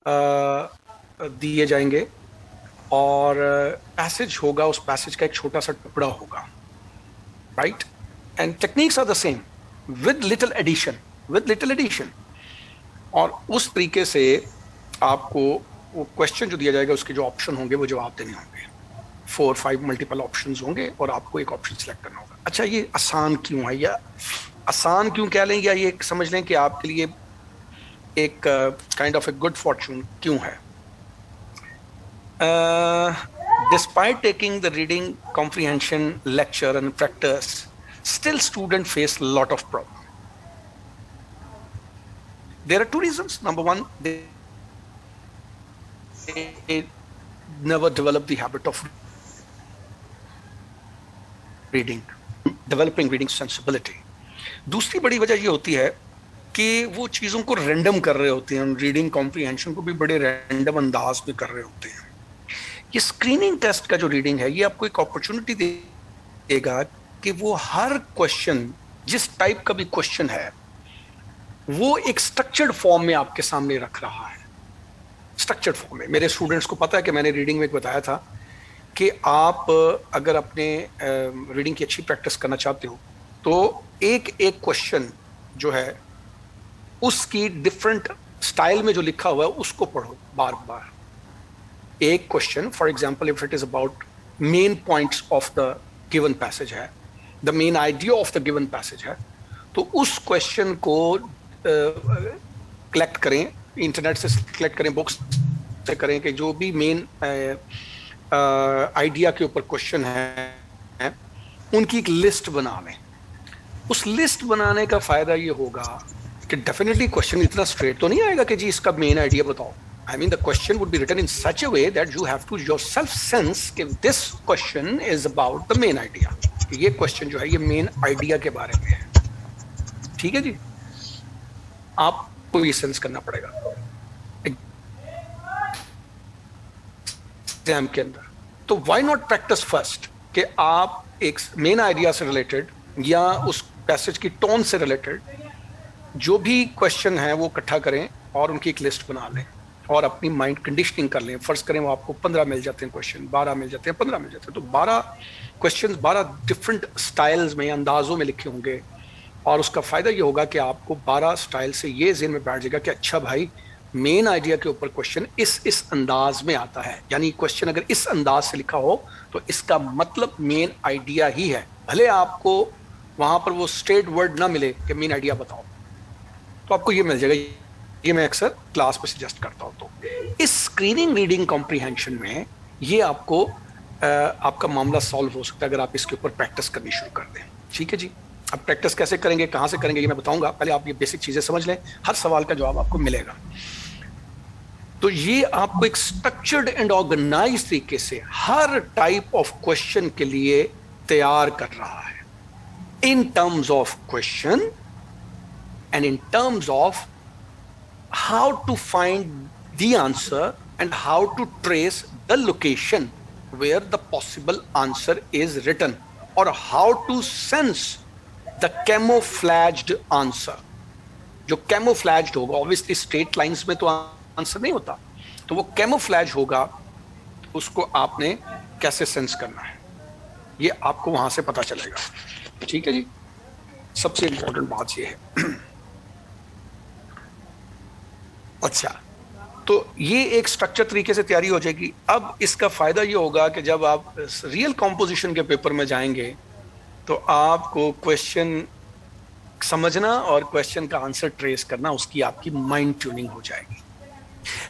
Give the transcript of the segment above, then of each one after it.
दिए जाएंगे और पैसेज होगा, उस पैसेज का एक छोटा सा टुकड़ा होगा, right? And techniques are the same with little addition. और उस तरीके से आपको वो क्वेश्चन जो दिया जाएगा उसके जो ऑप्शन होंगे वो जवाब देने होंगे। 4-5 मल्टीपल ऑप्शंस होंगे और आपको एक ऑप्शन सिलेक्ट करना होगा। अच्छा, ये आसान क्यों है, या आसान क्यों कह लें, या ये समझ लें कि आपके लिए एक kind of a good Fortune क्यों है? Despite taking the reading comprehension lecture and practice, still students face a lot of problem. There are two reasons. Number one, they never develop the habit of reading, developing reading sensibility. दूसरी बड़ी वजह ये होती है कि वो चीज़ों को रैंडम कर रहे होते हैं, रीडिंग कॉम्प्रीहेंशन को भी बड़े रैंडम अंदाज में कर रहे होते हैं। ये स्क्रीनिंग टेस्ट का जो रीडिंग है ये आपको एक अपॉर्चुनिटी देगा कि वो हर क्वेश्चन, जिस टाइप का भी क्वेश्चन है, वो एक स्ट्रक्चर्ड फॉर्म में आपके सामने रख रहा है। स्ट्रक्चर्ड फॉर्म में मेरे स्टूडेंट्स को पता है कि मैंने रीडिंग में बताया था कि आप अगर अपने रीडिंग की अच्छी प्रैक्टिस करना चाहते हो तो एक एक क्वेश्चन जो है उसकी डिफरेंट स्टाइल में जो लिखा हुआ है उसको पढ़ो बार बार। एक question, for example, if it is about main points of the given passage है, the main idea of the given passage है, तो उस क्वेश्चन को कलेक्ट करें, इंटरनेट से कलेक्ट करें, बुक्स से करें, कि जो भी मेन आइडिया के ऊपर क्वेश्चन है उनकी एक लिस्ट बना लें। उस लिस्ट बनाने का फायदा ये होगा कि डेफिनेटली क्वेश्चन इतना स्ट्रेट तो नहीं आएगा कि जी इसका मेन आइडिया बताओ। I mean, the question would be written in such a way that you have to yourself sense कि this question is about the main idea, कि ये question जो है ये मेन आइडिया के बारे में है। ठीक है जी, आपको ये सेंस करना पड़ेगा एग्जाम के अंदर। तो व्हाई नॉट प्रैक्टिस फर्स्ट, कि आप एक मेन आइडिया से रिलेटेड या उस पैसेज की टोन से रिलेटेड जो भी क्वेश्चन है वो इकट्ठा करें और उनकी एक लिस्ट बना लें और अपनी माइंड कंडीशनिंग कर लें। फर्ज करें वो आपको 15 मिल जाते हैं क्वेश्चन, 12 मिल जाते हैं, 15 मिल जाते हैं, तो 12 क्वेश्चन 12 डिफरेंट स्टाइल्स में, अंदाजों में लिखे होंगे। और उसका फायदा ये होगा कि आपको 12 स्टाइल से ये ज़हन में बैठ जाएगा कि अच्छा भाई, मेन आइडिया के ऊपर क्वेश्चन इस अंदाज में आता है, यानी क्वेश्चन अगर इस अंदाज से लिखा हो तो इसका मतलब मेन आइडिया ही है। भले आपको वहां पर वो स्ट्रेट वर्ड ना मिले कि मेन आइडिया बताओ, तो आपको ये मिल जाएगा। ये मैं अक्सर क्लास में सजेस्ट करता हूँ। तो इस स्क्रीनिंग रीडिंग कॉम्प्रीहेंशन में ये आपको आपका मामला सॉल्व हो सकता है अगर आप इसके ऊपर प्रैक्टिस करनी शुरू कर दें। ठीक है जी, अब प्रैक्टिस कैसे करेंगे, कहाँ से करेंगे, ये मैं बताऊंगा। पहले आप ये बेसिक चीजें समझ लें, हर सवाल का जवाब आपको मिलेगा। तो ये आपको एक स्ट्रक्चर्ड एंड ऑर्गेनाइज तरीके से हर टाइप ऑफ क्वेश्चन के लिए तैयार कर रहा है, in terms of question and in terms of how to find the answer and how to trace the location where the possible answer is written, or how to sense the camouflaged answer. जो camouflaged होगा, obviously straight lines में तो answer नहीं होता, तो वो camouflage होगा, उसको आपने कैसे सेंस करना है ये आपको वहां से पता चलेगा। ठीक है जी, सबसे इंपॉर्टेंट बात ये है। अच्छा, तो ये एक स्ट्रक्चर तरीके से तैयारी हो जाएगी। अब इसका फायदा ये होगा कि जब आप रियल कॉम्पोजिशन के पेपर में जाएंगे तो आपको क्वेश्चन समझना और क्वेश्चन का आंसर ट्रेस करना, उसकी आपकी माइंड ट्यूनिंग हो जाएगी।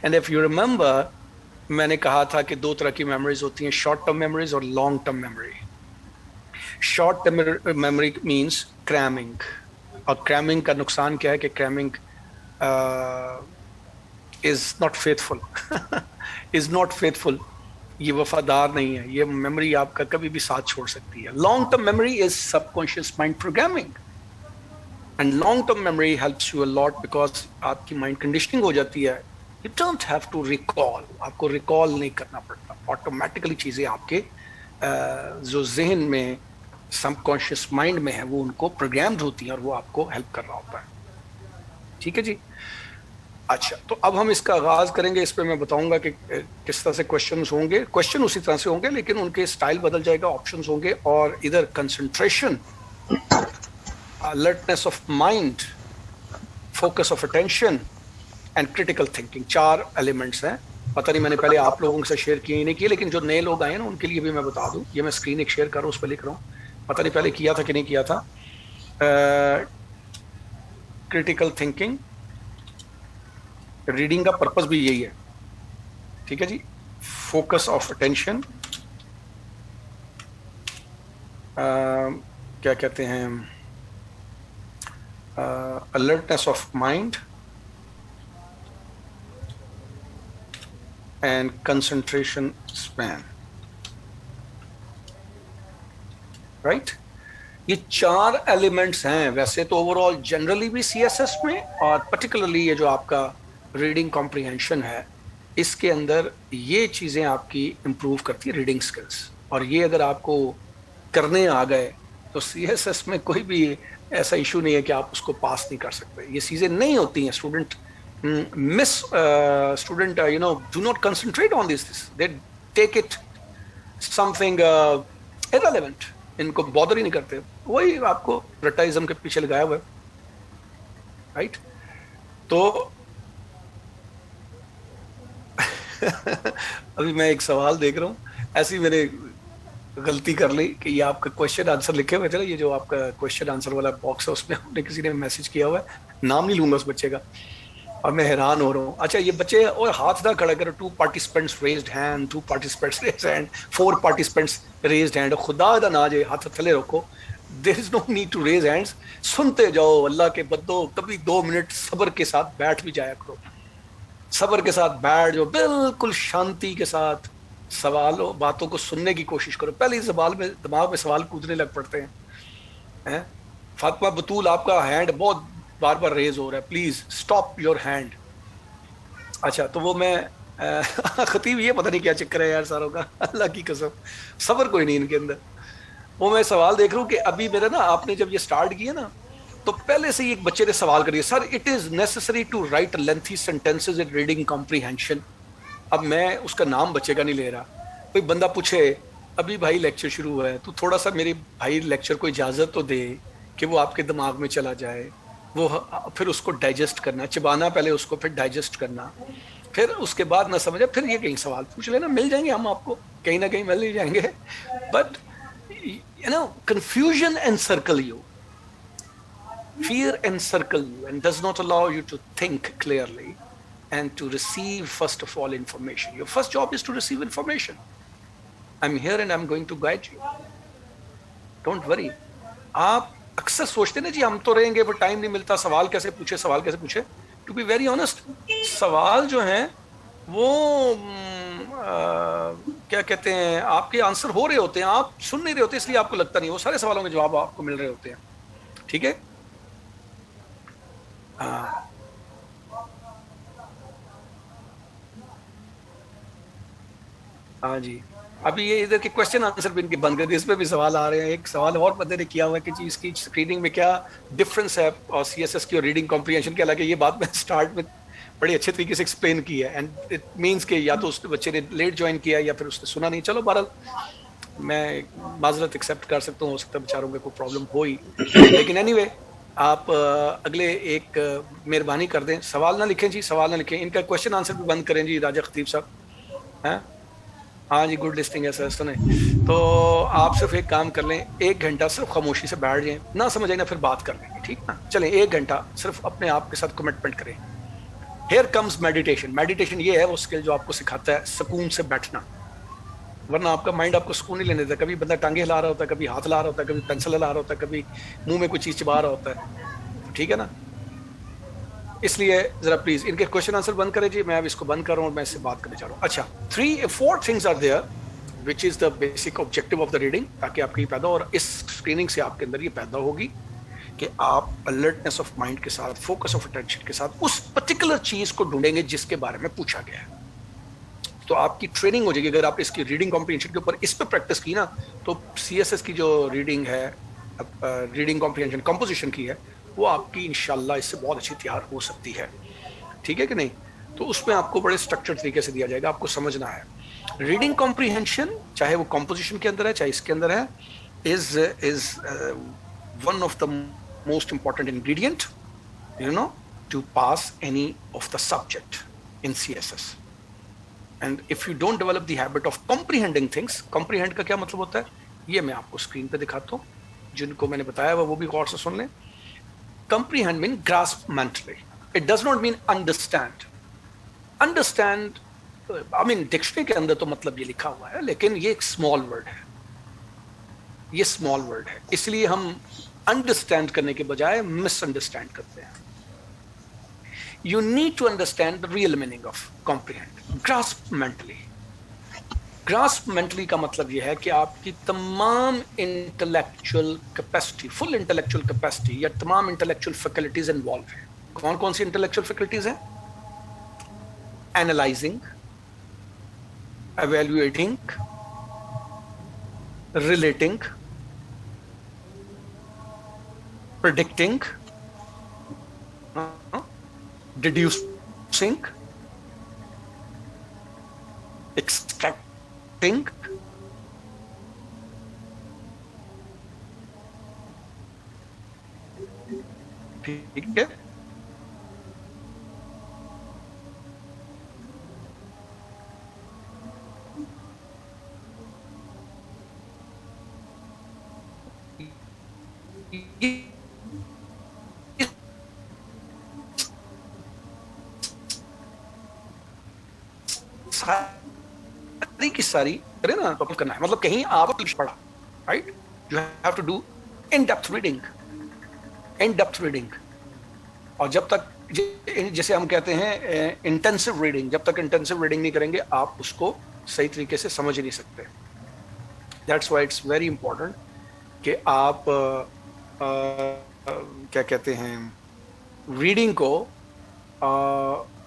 एंड इफ यू रिमेंबर, मैंने कहा था कि दो तरह की मेमोरीज होती हैं, शॉर्ट टर्म मेमोरीज और long term memory. Short term memory means cramming, और क्रैमिंग का नुकसान क्या है कि cramming is not faithful is not faithful, ये वफादार नहीं है, ये मेमोरी आपका कभी भी साथ छोड़ सकती है। Long term memory is subconscious mind programming, and long term memory helps you a lot because आपकी माइंड कंडीशनिंग हो जाती है। You don't have to recall, आपको रिकॉल नहीं करना पड़ता, ऑटोमेटिकली चीजें आपके जो जहन में सबकॉन्शियस माइंड में है वो उनको प्रोग्राम्ड होती हैं और वो आपको हेल्प कर रहा होता है। ठीक है जी, अच्छा, तो अब हम इसका आगाज करेंगे। इस पे मैं बताऊंगा कि किस तरह से क्वेश्चंस होंगे। क्वेश्चन उसी तरह से होंगे लेकिन उनके स्टाइल बदल जाएगा, ऑप्शंस होंगे, और इधर concentration, alertness of mind, focus of attention and critical thinking, 4 elements हैं। पता नहीं मैंने पहले आप लोगों से शेयर किए नहीं किए, लेकिन जो नए लोग आए ना उनके लिए भी मैं बता दूं। ये मैं स्क्रीन एक शेयर कर रहा हूं, उस पर लिख रहा हूं, पता नहीं पहले किया था कि नहीं किया था। क्रिटिकल थिंकिंग, रीडिंग का पर्पस भी यही है, ठीक है जी। फोकस ऑफ अटेंशन, क्या कहते हैं, alertness of mind and concentration span, right? ये 4 एलिमेंट्स हैं वैसे तो ओवरऑल जनरली भी सीएसएस में, और पर्टिकुलरली ये जो आपका रीडिंग कॉम्प्रिहेंशन है इसके अंदर ये चीजें आपकी इंप्रूव करती है, रीडिंग स्किल्स। और ये अगर आपको करने आ गए तो सीएसएस में कोई भी ऐसा इशू नहीं है कि आप उसको पास नहीं कर सकते। ये चीजें नहीं होती हैं। Student student do not concentrate on this, they take it something irrelevant, इनको बॉदर ही नहीं करते। वही आपको रटाइज्म के पीछे लगाया हुआ है, राइट? तो अभी मैं एक सवाल देख रहा हूँ, ऐसी मैंने गलती कर ली कि ये आपका क्वेश्चन आंसर लिखे हुए थे ना, ये जो आपका क्वेश्चन आंसर वाला बॉक्स है उसमें हमने किसी ने मैसेज किया हुआ है, नाम नहीं लूंगा उस बच्चे का, और मैं हैरान हो रहा हूँ। अच्छा, ये बच्चे और हाथ ना खड़ा करो, 2 participants raised hand, 2 participants raised hand, 4 participants raised hand. खुदा दा ना जे हाथ थले रखो, there is no need to raise hands. सुनते जाओ अल्लाह के बंदो, कभी 2 मिनट सब्र के साथ बैठ भी जाया करो, सब्र के साथ बैठ जाओ, बिल्कुल शांति के साथ सवालों बातों को सुनने की कोशिश करो। पहले ही सवाल में दिमाग में सवाल कूदने लग पड़ते हैं। फातिमा बतूल, आपका हैंड बहुत बार बार रेज हो रहा है, प्लीज स्टॉप योर हैंड। अच्छा, तो वो मैं खतीब, ये पता नहीं क्या चक्कर है यार सारों का, अल्लाह की कसम सब्र कोई नहीं इनके अंदर। वो मैं सवाल देख रहा हूँ कि अभी मेरा ना, आपने जब ये स्टार्ट किया ना तो पहले से ही एक बच्चे ने सवाल करिए, sir it is necessary to write lengthy sentences in reading comprehension. अब मैं उसका नाम बच्चे का नहीं ले रहा, कोई बंदा पूछे अभी भाई लेक्चर शुरू हुआ है, तो थोड़ा सा मेरे भाई लेक्चर को इजाजत तो दे कि वो आपके दिमाग में चला जाए, वो फिर उसको डाइजेस्ट करना, चबाना पहले उसको, फिर डाइजेस्ट करना, फिर उसके बाद ना समझे, फिर ये कहीं सवाल पूछ लेना, मिल जाएंगे हम आपको, कहीं ना कहीं मिल ही जाएंगे। But you know, confusion encircle you, fear encircle you and does not allow you to think clearly and to receive first of all information. Your first job is to receive information. I'm here and I'm going to guide you. Don't worry. आप अक्सर सोचते हैं ना जी हम तो रहेंगे पर time नहीं मिलता, सवाल कैसे पूछे, सवाल कैसे पूछे। टू बी वेरी ऑनेस्ट, सवाल जो हैं वो क्या कहते हैं, आपके आंसर हो रहे होते हैं, आप सुन नहीं रहे होते, इसलिए आपको लगता नहीं। वो सारे सवालों के जवाब आपको मिल रहे होते हैं, ठीक है? हाँ जी, अभी ये इधर के क्वेश्चन आंसर भी इनके बंद कर दिए, इस पे भी सवाल आ रहे हैं। एक सवाल और बंदे ने किया हुआ है कि जी इसकी स्क्रीनिंग में क्या डिफरेंस है और सीएसएस की और रीडिंग कॉम्प्रिहेंशन के। हालांकि ये बात मैं स्टार्ट में बड़ी अच्छे तरीके से एक्सप्लेन की है, एंड इट मीन्स कि या तो उस बच्चे ने लेट ज्वाइन किया या फिर उसने सुना नहीं। चलो बहरहाल मैं माजरत एक्सेप्ट कर सकता हूँ, हो सकता है बेचारों में कोई प्रॉब्लम हो ही, लेकिन एनीवे आप अगले एक मेहरबानी कर दें, सवाल ना लिखें जी, सवाल ना लिखें, इनका क्वेश्चन आंसर भी बंद करें जी राजा खतीब साहब। हैं? हाँ जी, गुड लिस्टिंग है सर, सुने। तो आप सिर्फ एक काम कर लें, 1 घंटा सिर्फ खामोशी से बैठ जाएं, ना समझ आए ना फिर बात कर लेंगे, ठीक ना? चलें 1 घंटा सिर्फ अपने आप के साथ कमिटमेंट करें। Here comes meditation. मेडिटेशन ये है वो स्किल जो आपको सिखाता है सुकून से बैठना, वरना आपका माइंड आपको सुकून नहीं लेने देता। कभी बंदा टांगे हिला रहा होता है, कभी हाथ हिला रहा होता है, कभी पेंसिल हिला रहा होता है, कभी मुंह में कोई चीज चिबा रहा होता है, ठीक है ना? इसलिए जरा प्लीज इनके क्वेश्चन आंसर बंद करें जी, मैं अब इसको बंद कर रहा हूँ, मैं इससे बात करने जा रहा हूँ। अच्छा, 4 things are there which is the basic objective of the reading, ताकि आपकी पैदा, और इस स्क्रीनिंग से आपके अंदर ये पैदा होगी कि आप अलर्टनेस ऑफ माइंड के साथ, फोकस ऑफ अटेंशन के साथ उस पर्टिकुलर चीज को ढूंढेंगे जिसके बारे में पूछा गया है। तो आपकी ट्रेनिंग हो जाएगी। अगर आप इसकी रीडिंग कॉम्प्रिहेंशन के ऊपर इस पर प्रैक्टिस की ना, तो सीएसएस की जो रीडिंग है, रीडिंग कॉम्प्रिहेंशन कंपोजिशन की है, वो आपकी इंशाल्लाह इससे बहुत अच्छी तैयार हो सकती है। ठीक है कि नहीं? तो उसमें आपको बड़े स्ट्रक्चर तरीके से दिया जाएगा, आपको समझना है। रीडिंग कॉम्प्रीहेंशन, चाहे वो कॉम्पोजिशन के अंदर है चाहे इसके अंदर है, is one of the most important ingredient, to pass any of the subject in CSS. And if you don't develop the habit of comprehending things, comprehend का क्या मतलब होता है, ये मैं आपको स्क्रीन पे दिखाता हूँ, जिनको मैंने बताया वो भी गौर से सुन लें। Comprehend mean grasp mentally. It does not mean understand. Understand, I mean dictionary के अंदर तो मतलब ये लिखा हुआ है, लेकिन ये एक स्मॉल वर्ड है, ये स्मॉल वर्ड है, इसलिए हम अंडरस्टैंड करने के बजाय मिसअंडरस्टैंड करते हैं। You need to understand the real meaning of comprehend. Grasp mentally. Grasp mentally का मतलब यह है कि आपकी तमाम intellectual capacity, full intellectual capacity या तमाम इंटेलेक्चुअल फैकल्टीज इन्वॉल्व है। कौन कौन सी इंटेलेक्चुअल फैकल्टीज हैं? Analysing, evaluating, relating, predicting, deducing, extracting, ठीक है? सारी की सारी करें ना, तो करना है, मतलब कहीं आप पढ़ा, right? You have to do in depth reading, in depth reading. और जब तक, जैसे हम कहते हैं इंटेंसिव रीडिंग, जब तक इंटेंसिव रीडिंग नहीं करेंगे आप उसको सही तरीके से समझ ही नहीं सकते। That's why it's very important कि आप क्या कहते हैं, रीडिंग को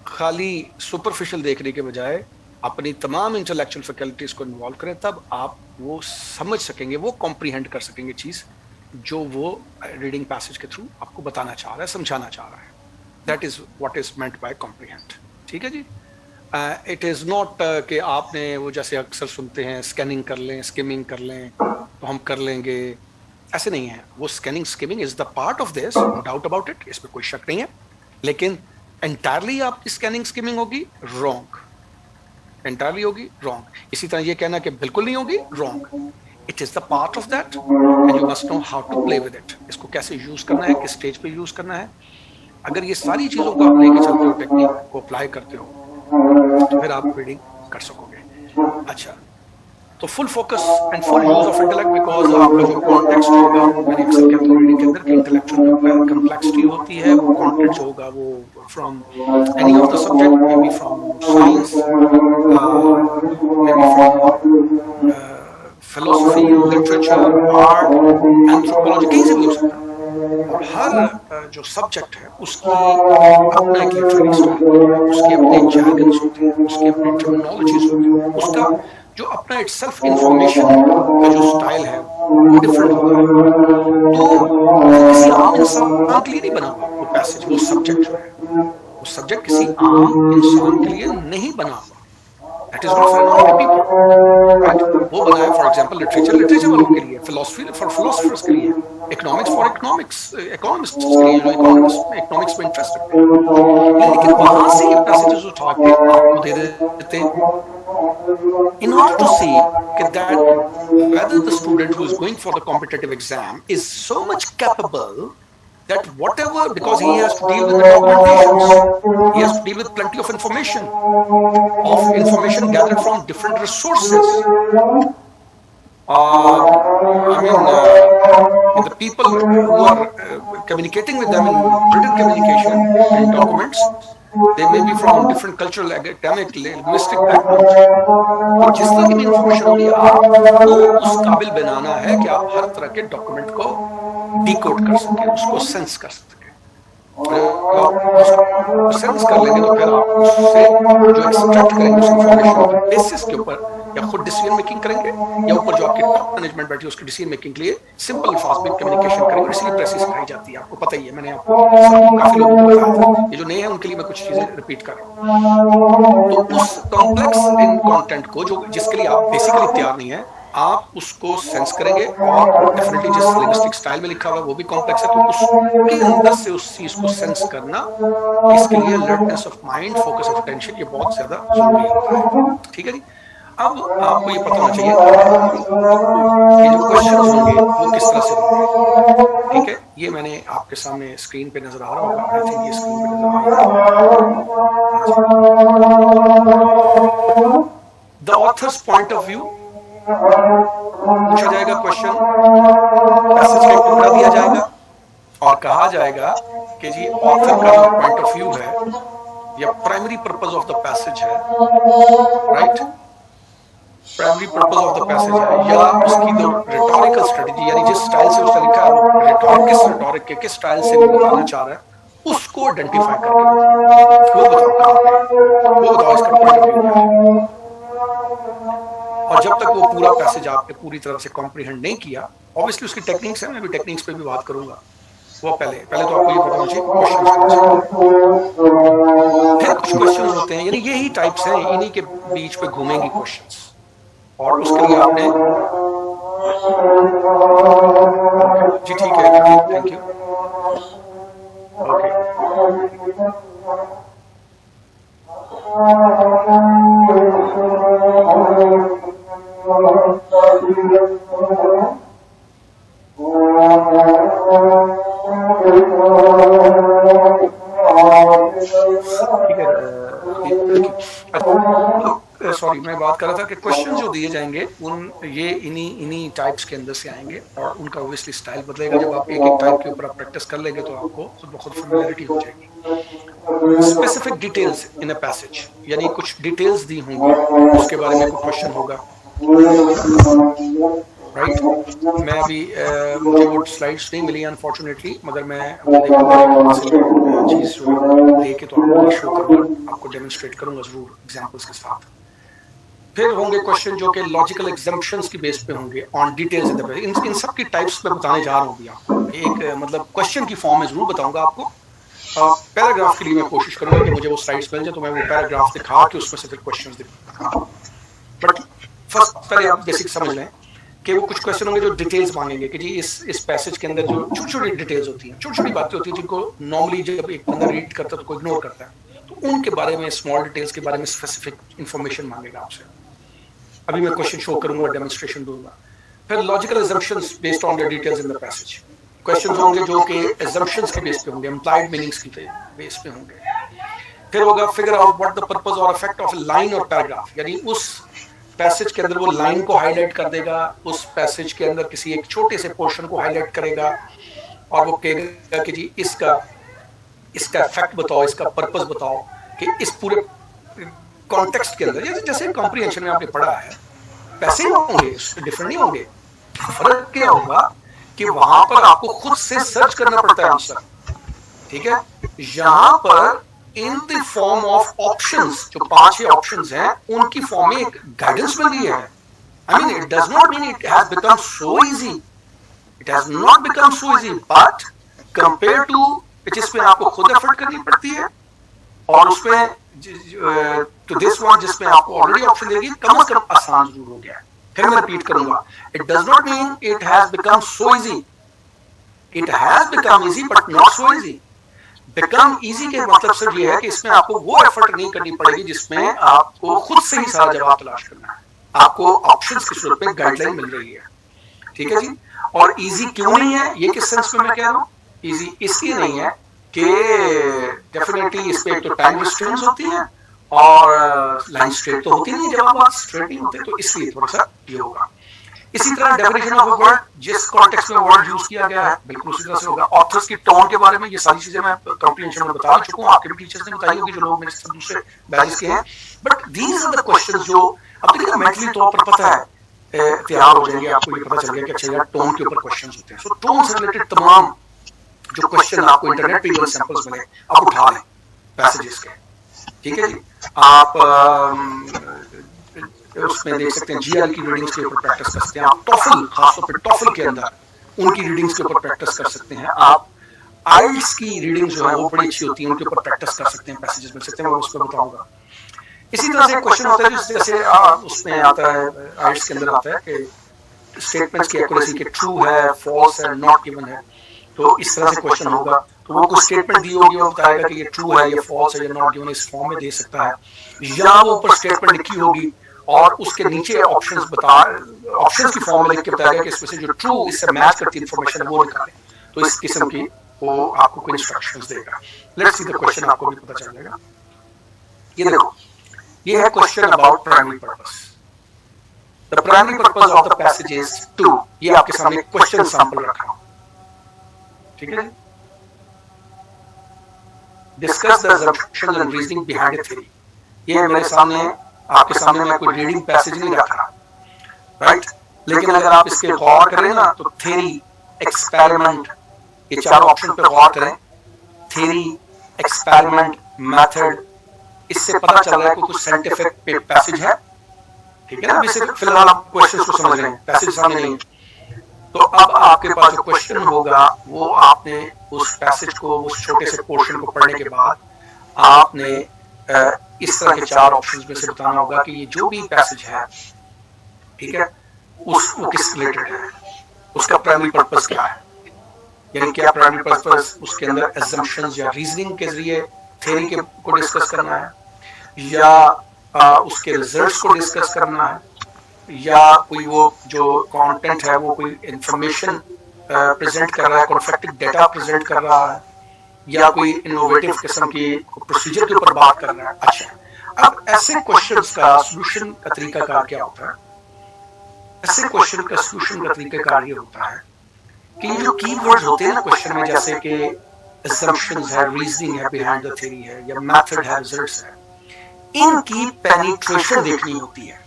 खाली सुपरफिशियल देखने के बजाय अपनी तमाम इंटेलेक्चुअल फैकल्टीज को इन्वॉल्व करें, तब आप वो समझ सकेंगे, वो कॉम्प्रीहेंड कर सकेंगे चीज़ जो वो रीडिंग पैसेज के थ्रू आपको बताना चाह रहा है, समझाना चाह रहा है। That is what is meant by comprehend. ठीक है जी? इट इज़ नॉट कि आपने वो जैसे अक्सर सुनते हैं स्कैनिंग कर लें, स्किमिंग कर लें तो हम कर लेंगे, ऐसे नहीं है। वो scanning skimming is the part of this, no doubt about it, इसमें कोई शक नहीं है, लेकिन एंटायरली आपकी स्कैनिंग स्किमिंग होगी रॉन्ग, एंटायरली होगी रॉन्ग। इसी तरह ये कहना कि बिल्कुल नहीं होगी, wrong. It is the part of that and you must know how to play with it. इसको कैसे यूज करना है, किस स्टेज पे यूज करना है। अगर ये सारी चीजों को आप लेके चलते हो, टेक्निक को अप्लाई करते हो, तो फिर आप रीडिंग कर सकोगे। अच्छा, तो full focus and full use of intellect, because आपका जो कॉन्टेक्स्ट होगा, मैंने अक्सर कहता हूँ रीडिंग के अंदर कि इंटेलेक्चुअल कंप्लेक्सिटी होती है, वो कॉन्टेक्स्ट होगा वो from any of the subject, may be from science, may be from philosophy, literature, art, anthropology, कहीं से भी हो सकता है। और हर जो सब्जेक्ट है उसकी अपना एक लिटरेरी स्टाइल, उसके अपने जैर्गन्स होते हैं, उसके अपने टर्मिनोलॉजीज होती हैं, उसका जो अपना इटसेल्फ इंफॉर्मेशन का जो स्टाइल है वो डिफरेंट होता है। तो किसी आम इंसान के लिए नहीं बना हुआ वो पैसेज, वो सब्जेक्ट जो है, वो सब्जेक्ट किसी आम इंसान के लिए नहीं बना हुआ। That is not for ordinary people, right? वो बना है फॉर एग्जाम्पल लिटरेचर वालों के लिए, फिलोसफी फॉर फिलोसफर्स के लिए, इकोनॉमिक्स फॉर इकोनॉमिस्ट्स के लिए, जो इकोनॉमिक्स में इंटरेस्ट रखते हैं। लेकिन वहां से ये पैसेजेस उठा के आपको दे देते हैं in order to see that whether the student who is going for the competitive exam is so much capable that whatever, because he has to deal with the documentations, he has to deal with plenty of information gathered from different resources. I mean, the people who are communicating with them in written communication and documents, they may be from different cultural, academic, linguistic backgrounds. तो जिस तरह की भी information होगी, आपको उस काबिल बनाना है कि आप हर तरह के डॉक्यूमेंट को डिकोड कर सके, उसको सेंस कर सके। आप सेंस कर लेंगे तो फिर आप उससे जो एक्सट्रैक्ट करेंगे उस इंफॉर्मेशन बेसिस के ऊपर या खुद डिसीजन मेकिंग करेंगे या ऊपर जो आपके टॉप मैनेजमेंट बैठी है उसकी डिसीजन मेकिंग के लिए सिंपल अल्फाज में कम्युनिकेशन करेंगे। इसलिए प्रेस सिखाई जाती है, आपको पता ही है, मैंने आपको काफी लोगों को बताया था। ये जो नए हैं उनके लिए मैं कुछ चीजें रिपीट कर रहा हूँ। तो उस कॉम्प्लेक्स इन कंटेंट को जो जिसके लिए आप बेसिकली तैयार नहीं है, आप उसको सेंस करेंगे और डेफिनेटली जिस लिंग्विस्टिक स्टाइल में लिखा हुआ है वो भी कॉम्प्लेक्स है, तो उसके अंदर से उस चीज को सेंस करना, इसके लिए alertness of mind, focus of attention, ये बहुत ज्यादा जरूरी होता है। ठीक है जी। अब आपको ये पता होना चाहिए कि जो क्वेश्चंस होंगे वो किस तरह से होंगे। ठीक है, ये मैंने आपके सामने स्क्रीन पे नजर आ रहा होगा, आई थिंक ये स्क्रीन पे नजर आ रहा है। The author's point of view पूछा जाएगा क्वेश्चन, पैसेज का टुकड़ा दिया जाएगा और कहा जाएगा कि जी ऑथर का जो पॉइंट ऑफ व्यू है या primary purpose of the passage है, right, primary purpose of the passage है, या उसकी जो रिटोरिकल स्ट्रेटजी यानी जिस स्टाइल से उसने लिखा है वो रिटोरिक के किस स्टाइल से वो बताना चाह रहा है उसको आइडेंटिफाई करके वो बताओ इसका पॉइंट ऑफ व्यू क्या है। और जब तक वो पूरा पैसेज आपने पूरी तरह से कॉम्प्रिहेंड नहीं किया, ऑब्वियसली उसकी टेक्निक्स है, मैं भी टेक्निक्स पे भी बात करूंगा, वो पहले तो आपको ये पता होना चाहिए क्वेश्चन। फिर कुछ क्वेश्चन होते हैं, यानी यही टाइप्स हैं, इन्हीं के बीच पे घूमेंगी क्वेश्चंस, और उसके लिए आपने जी ठीक है, थैंक यू, ओके। सॉरी, मैं बात कर रहा था कि क्वेश्चन जो दिए जाएंगे उन ये इन्हीं टाइप्स के अंदर से आएंगे और उनका ऑब्वियसली स्टाइल बदलेगा। जब आप एक एक टाइप के ऊपर आप प्रैक्टिस कर लेंगे तो आपको खुद ब खुद फैमिलियरिटी हो जाएगी। Specific details in a passage, यानी कुछ डिटेल्स दी होंगी, उसके बारे में कोई क्वेश्चन होगा, राइट। मैं अभी मुझे वो स्लाइड्स नहीं मिली अनफॉर्चुनेटली, मगर मैं चीज लेके तो आपको शो करूंगा, आपको डेमोन्स्ट्रेट करूंगा जरूर एग्जांपल्स के साथ। फिर होंगे क्वेश्चन जो कि लॉजिकल एग्जम्पशंस की बेस पे होंगे on details in the page. इन सब की टाइप्स पे बताने जा रहा हूँ भी आपको, एक मतलब क्वेश्चन की फॉर्म में जरूर बताऊंगा आपको। पैराग्राफ के लिए मैं कोशिश करूंगा कि मुझे वो स्लाइड्स मिल जाए तो मैं वो पैराग्राफ दिखा के उसमें से फिर क्वेश्चंस दिखाऊं। बट फर्स्ट पहले आप बेसिक समझ लें कि वो कुछ क्वेश्चन होंगे जो डिटेल्स मांगेंगे कि जी इस पैसेज के अंदर जो छोटी छोटी डिटेल्स होती हैं, छोटी छोटी बातें होती हैं जिनको नॉर्मली जब एक बंदा रीड करता है तो कोई इग्नोर करता है, तो उनके बारे में, स्मॉल डिटेल्स के बारे में स्पेसिफिक इंफॉर्मेशन मांगेगा आपसे। अभी मैं क्वेश्चन शो करूंगा, डेमोन्स्ट्रेशन दूंगा। फिर logical assumptions based on the details in the passage, questions होंगे जो कि अजम्पशंस के बेस पे होंगे, इम्प्लाइड मीनिंग्स की बेस पे होंगे। फिर होगा figure out what the purpose और इफेक्ट ऑफ अ लाइन और पैराग्राफ, यानी उस पैसेज के अंदर वो लाइन को हाईलाइट कर देगा, उस पैसेज के अंदर किसी एक छोटे से पोर्शन को हाईलाइट करेगा और वो कहेगा कि जी इसका इफेक्ट बताओ, इसका पर्पस बताओ, कि इस पूरे कॉन्टेक्स्ट के अंदर, जैसे कॉम्प्रिहेंशन में आपने पढ़ा है, पैसे होंगे डिफरेंट नहीं होंगे। फर्क क्या होगा कि वहां पर आपको खुद से सर्च करना पड़ता है आंसर, ठीक है। यहां पर in the form of options, जो 5-6 ऑप्शंस हैं उनकी फॉर्म में एक गाइडेंस मिल रही है। I mean it does not mean it has become so easy, it has not become so easy, but compare to जिसमें आपको खुद एफर्ट करनी पड़ती है और उसमें तो दिस वन जिसमें आपको ऑलरेडी ऑप्शन देगी, कम से कम आसान जरूर हो गया है। फिर मैं रिपीट करूंगा, it does not mean it has become so easy, it has become easy but not so easy. Become easy के मतलब सिर्फ ये है कि इसमें आपको वो एफर्ट नहीं करनी पड़ेगी जिसमें आपको खुद से ही सारा जवाब तलाश करना है, आपको ऑप्शंस की सूरत में गाइडलाइन मिल रही है, ठीक है जी। और इजी क्यों नहीं है, ये किस सेंस में मैं कह रहा हूँ, इजी इसलिए नहीं है कि डेफिनेटली इस पे एक तो टाइम रिस्ट्रिक्शंस होती हैं और लाइन स्ट्रेट तो होती नहीं, जवाब स्ट्रेट नहीं होते, तो इसलिए थोड़ा सा ये होगा। इसी तरह डेफिनेशन ऑफ अ वर्ड, जिस कॉन्टेक्स्ट में वर्ड यूज किया गया है बिल्कुल उसी तरह से होगा। ऑथर्स की टोन के बारे में ये सारी चीजें मैं कॉम्प्रिहेंशन में बता चुका हूँ, आपके भी टीचर्स ने बताई होगी जो लोग मेरे साथ दूसरे बैचेस के हैं। But these are the questions जो अब देखिए मेंटली तौर पर पता है, तैयार हो जाएंगे, आपको ये पता चल गया कि अच्छा यार टोन के ऊपर क्वेश्चंस होते हैं। सो टोन से रिलेटेड तमाम जो क्वेश्चन आपको इंटरनेट पे इवन सैंपल्स मिले आप उठा लें पैसेजेस के, ठीक है जी। आप उसमें देख सकते हैं जीएल की रीडिंग्स के ऊपर प्रैक्टिस कर सकते हैं आप, टॉफल खासतौर पर टॉफल के अंदर उनकी रीडिंग्स के ऊपर प्रैक्टिस कर सकते हैं आप, आइल्स की रीडिंग जो है वो बड़ी अच्छी होती है, उनके ऊपर प्रैक्टिस कर सकते हैं, पैसेजेस मिल सकते हैं, मैं उस पर बताऊंगा। इसी तरह से क्वेश्चन होता है जिस जैसे उसमें आता है आइल्स के अंदर आता है कि स्टेटमेंट्स की एक्यूरेसी के ट्रू है, फॉल्स है, नॉट गिवन है, तो इस तरह से क्वेश्चन होगा। तो वो कुछ स्टेटमेंट दी होगी, वो बताएगा कि ये ट्रू है, ये फॉल्स है, ये नॉट गिवन, इस फॉर्म में दे सकता है, या वो ऊपर स्टेटमेंट लिखी होगी और उसके नीचे ऑप्शंस की फॉर्म में लिख के बताएगा कि इसमें से जो ट्रू इससे मैच करती इंफॉर्मेशन है वो निकालें। तो इस किस्म की वो आपको कोई इंस्ट्रक्शंस देगा। लेट्स सी द क्वेश्चन, आपको भी पता चल जाएगा। ये देखो, ये है question about primary purpose. The primary purpose of the passage is to, ये आपके सामने क्वेश्चन सैंपल रखा हूं, ठीक है। Discuss the assumptions and reasoning behind a theory। ये मेरे सामने, आपके सामने मैं कोई रीडिंग पैसेज नहीं रख रहा, राइट, लेकिन अगर आप इसके गौर करें ना तो थ्योरी, एक्सपेरिमेंट, ये चारों ऑप्शन पे गौर करें, थ्योरी, एक्सपेरिमेंट, मेथड, इससे पता चल रहा है कि कुछ साइंटिफिक पैसेज है, ठीक है ना। अभी सिर्फ फिलहाल आप क्वेश्चंस को समझ रहे हैं, पैसेज सामने नहीं। तो अब आपके पास जो क्वेश्चन होगा वो आपने उस पैसेज को, उस छोटे से पोर्शन को पढ़ने के बाद आपने इस तरह के चार ऑप्शंस में से बताना होगा कि ये जो भी पैसेज है, ठीक है, वो किस रिलेटेड है, उसका प्राइमरी पर्पस क्या है, यानी क्या प्राइमरी पर्पस उसके अंदर assumptions या रीजनिंग के जरिए थ्योरी के को डिस्कस करना है, या उसके रिजल्ट्स को डिस्कस करना है, या कोई वो जो कंटेंट है वो कोई इंफॉर्मेशन प्रेजेंट कर रहा है, कॉन्फेक्टिव डेटा प्रेजेंट कर रहा है, या कोई इनोवेटिव किस्म की प्रोसीजर के ऊपर बात कर रहा है। अच्छा, अब ऐसे क्वेश्चंस का सॉल्यूशन का तरीकाकार क्या होता है? ऐसे क्वेश्चन का सॉल्यूशन का तरीकाकार ये होता है कि ये जो कीवर्ड्स होते हैं ना क्वेश्चन में, जैसे कि assumptions है, रीजनिंग है, बिहाइंड द थ्योरी है, या मेथड है, रिजल्ट्स है, इनकी पेनिट्रेशन देखनी होती है।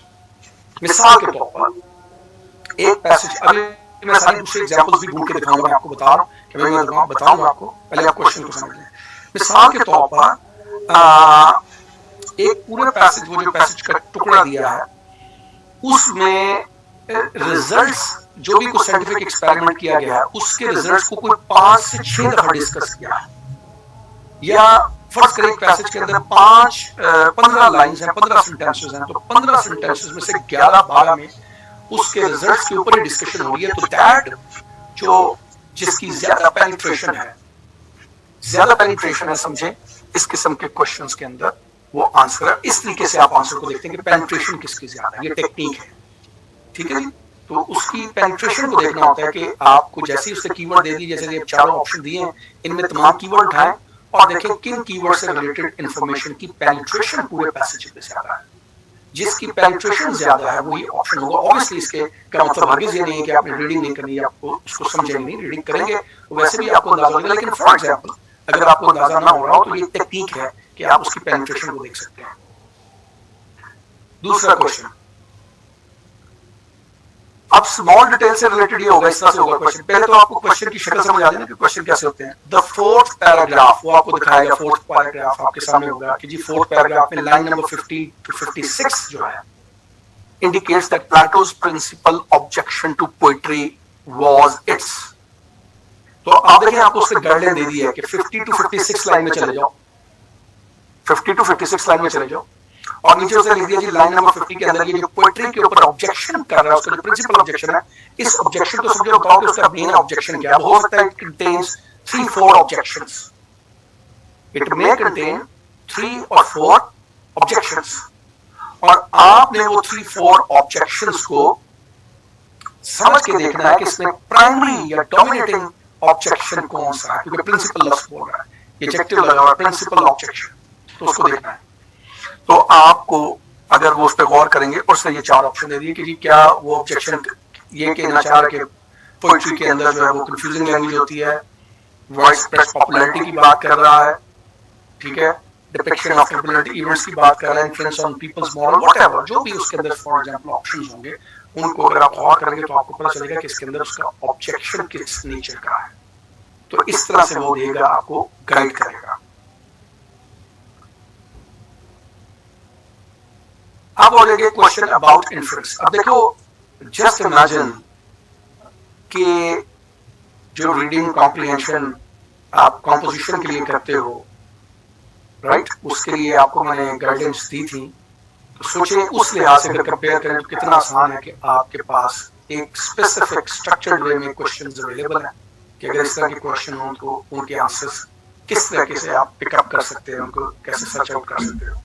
मिसाल के तौर पर एक पैसेज, अभी मैं सारी दूसरे एग्जांपल्स भी ढूंढ के दिखाऊंगा, मैं आपको बता रहा हूं कि मैं बताऊंगा आपको, पहले आप क्वेश्चन को समझ लें। मिसाल के तौर पर एक पूरे पैसेज, वो जो पैसेज का टुकड़ा दिया है उसमें रिजल्ट्स, जो भी कुछ साइंटिफिक एक्सपेरिमेंट किया गया है उसके रिजल्ट्स को कोई 5 से 6 दफा डिस्कस किया है, या फर्स्ट करें पैसेज के अंदर 15 लाइंस हैं, 15 सेंटेंसेस हैं, तो 15 सेंटेंसेस में से 11-12 में उसके रिजल्ट्स के ऊपर ही डिस्कशन हो रही है। तो दैट जो जिसकी ज्यादा पेनिट्रेशन है समझे इस किस्म के क्वेश्चंस के अंदर, वो आंसर है। इस तरीके से आप आंसर को देखते हैं कि पेनिट्रेशन किसकी ज्यादा है, ये टेक्निक है, ठीक है जी। तो उसकी पेनिट्रेशन को देखना होता है कि आपको जैसे ही उससे कीवर्ड दे दी, जैसे ये चारों ऑप्शन दिए हैं, इनमें तमाम कीवर्ड उठाएं और देखें किन कीवर्ड से रिलेटेड इंफॉर्मेशन की पेनिट्रेशन पूरे पैसेज में ज्यादा है। जिसकी पेनिट्रेशन ज्यादा है वही ऑप्शन होगा। ऑब्वियसली इसके का मतलब हरगिज़ ये नहीं है कि आपने रीडिंग नहीं करनी, आपको उसको समझेंगे नहीं, रीडिंग करेंगे तो वैसे भी आपको अंदाजा होगा। लेकिन फॉर एग्जांपल अगर आपको अंदाजा ना हो रहा हो तो ये टेक्निक है कि आप उसकी पेनिट्रेशन को देख सकते हैं। दूसरा क्वेश्चन, अब स्मॉल डिटेल से रिलेटेड ये होगा, इस तरह से होगा क्वेश्चन। पहले तो आपको क्वेश्चन की शक्ल समझ आ जाए कि क्वेश्चन कैसे होते हैं। द फोर्थ पैराग्राफ, वो आपको दिखाएगा, फोर्थ पैराग्राफ आपके सामने होगा कि जी फोर्थ पैराग्राफ में लाइन नंबर 50 to 56 जो है, indicates that Plato's principal objection to poetry was its. तो आप देखें, आपको उससे गाइडलाइन दे दी है कि 50 to 56 लाइन में चले जाओ, 50 to 56 लाइन में चले जाओ, और नीचे उसने लिख दिया जी लाइन नंबर 50 के अंदर ये जो पोएट्री के ऊपर ऑब्जेक्शन कर रहा है, उसका जो प्रिंसिपल ऑब्जेक्शन है, इस ऑब्जेक्शन को समझो, बताओ कि उसका मेन ऑब्जेक्शन क्या है। हो सकता है it contains 3-4 objections, it may contain 3 or 4 objections, और आपने वो 3-4 ऑब्जेक्शंस को समझ के देखना है कि इसमें प्राइमरी या डोमिनेटिंग ऑब्जेक्शन कौन सा है, क्योंकि प्रिंसिपल लफ्ज बोल रहा है, एडजेक्टिव लगा हुआ है, प्रिंसिपल ऑब्जेक्शन, तो उसको देखना है। तो आपको अगर वो उस पर गौर करेंगे, उसने ये 4 ऑप्शन दे दिए कि जी क्या वो ऑब्जेक्शन ये कि नाचार के पोएट्री के अंदर जो है वो कंफ्यूजिंग लैंग्वेज होती है, वॉइस प्रेस पॉपुलैरिटी की बात कर रहा है, ठीक है, डिपिक्शन ऑफ पॉपुलैरिटी इवेंट्स की बात कर रहा है, influence on people's moral, whatever जो भी उसके अंदर फॉर एग्जांपल ऑप्शंस होंगे, उनको अगर आप गौर करेंगे तो आपको पता चलेगा कि इसके अंदर उसका ऑब्जेक्शन किस नेचर का है। तो इस तरह से वो देगा, आपको गाइड करेगा। अब हो जाएगा क्वेश्चन अबाउट इन्फ्रेंस। अब देखो, जस्ट इमेजिन कि जो रीडिंग कॉम्प्रिहेंशन आप कॉम्पोजिशन के लिए करते हो, राइट, उसके लिए आपको मैंने गाइडेंस दी थी। तो सोचिए उस लिहाज से अगर कंपेयर करें तो कितना आसान है कि आपके पास एक स्पेसिफिक स्ट्रक्चर्ड वे में क्वेश्चंस अवेलेबल हैं कि अगर इस तरह के क्वेश्चन हो तो उनके आंसर्स किस तरीके से आप पिकअप कर सकते हैं, उनको कैसे सर्च आउट कर सकते हो।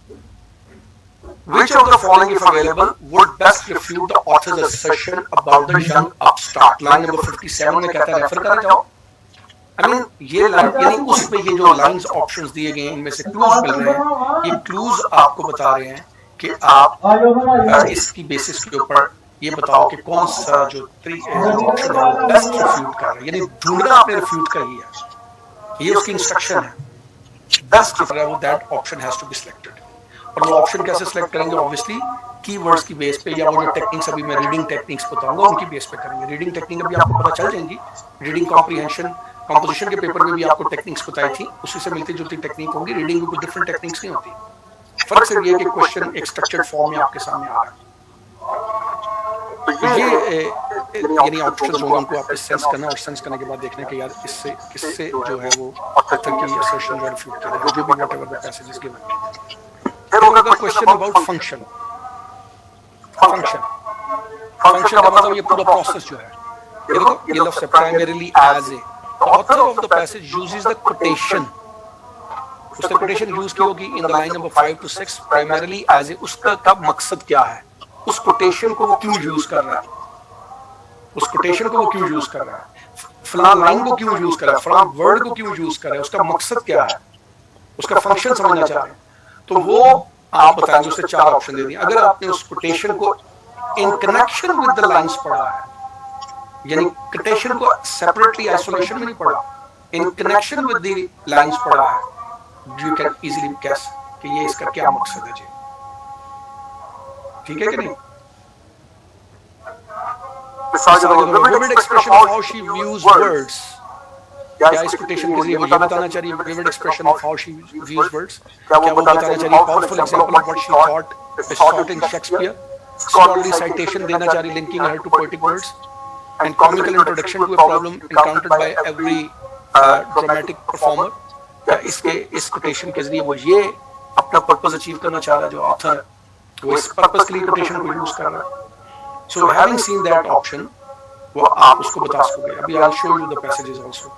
Which of the following, if available, would best refute the author's assertion about the young upstart? Line number 57 में कहता है, रेफर करें जाओ। I mean, ये यानी उसमें ये जो लाइंस ऑप्शंस दिए गए हैं इनमें से क्लूज मिल रहे हैं। ये क्लूज आपको बता रहे हैं कि आप इसकी बेसिस के ऊपर ये बताओ कि कौन सा जो ऑप्शन है वो बेस्ट रिफ्यूट कर रहा है, यानी ढूंढना आपने रिफ्यूट का ही है, ये उसकी इंस्ट्रक्शन है। बेस्ट वो that option has to be selected. और वो ऑप्शन कैसे सिलेक्ट करेंगे? ऑब्वियसली कीवर्ड्स की बेस पे, या वो जो टेक्निक्स अभी मैं रीडिंग टेक्निक्स बताऊंगा उनकी बेस पे करेंगे। रीडिंग टेक्निक अभी आपको पता चल जाएंगी, रीडिंग कॉम्प्रिहेंशन कंपोजिशन के पेपर में भी आपको टेक्निक्स बताई थी, उसी से मिलती जुलती टेक्निक होंगी। रीडिंग में कुछ डिफरेंट टेक्निक्स नहीं होती। फर्क सिर्फ ये है कि क्वेश्चन एक स्ट्रक्चर्ड फॉर्म में आपके सामने आ रहा है। तो ये यानी ऑप्शंस होंगे, उनको आपको सेंस करना और सेंस करने के बाद देखना कि यार इससे किससे जो है वो ऑथर की असर्शन जो रिफ्यूट कर रहा है, जो भी whatever the passage is given. फिर होगा क्वेश्चन अबाउट फंक्शन। फंक्शन का मतलब ये पूरा प्रोसेस जो है, ये देखो, ये लफ्ज है primarily as a author of the passage uses the quotation. उसने कोटेशन यूज की होगी in the line number 5 to 6 primarily as a. उसका कब मकसद क्या है, उस कोटेशन को वो क्यों यूज कर रहा है, उस कोटेशन को वो क्यों यूज कर रहा है, फलां लाइन को क्यों यूज कर रहा है, फलां वर्ड को क्यों यूज कर रहा है, उसका मकसद क्या है, उसका फंक्शन समझना चाह रहे हैं। तो वो आप बताएंगे, उससे 4 ऑप्शन दे दिए। अगर आपने उस कोटेशन को in connection with the lines पढ़ा है, यानी कोटेशन को सेपरेटली आइसोलेशन में नहीं पढ़ा, in connection with the lines पढ़ा है, यू कैन इजीली गेस कि ये इसका क्या मकसद है जी। ठीक है कि नहीं? Vivid expression of how she views words, क्या इस कोटेशन के जरिए वो ये बताना चाह रही है, vivid expression of how she views words, क्या वो बताना चाह रही है powerful example of what she thought is short in Shakespeare, scholarly citation देना चाह रही, linking her to poetic words, and comical introduction to a problem encountered by every dramatic performer. क्या इसके इस कोटेशन के जरिए वो ये अपना पर्पस अचीव करना चाह रहा है, जो ऑथर है वो इस पर्पस के लिए कोटेशन को यूज कर रहा है। So having seen that option, वो आप उसको बता सकोगे। अभी I will show you the passages also.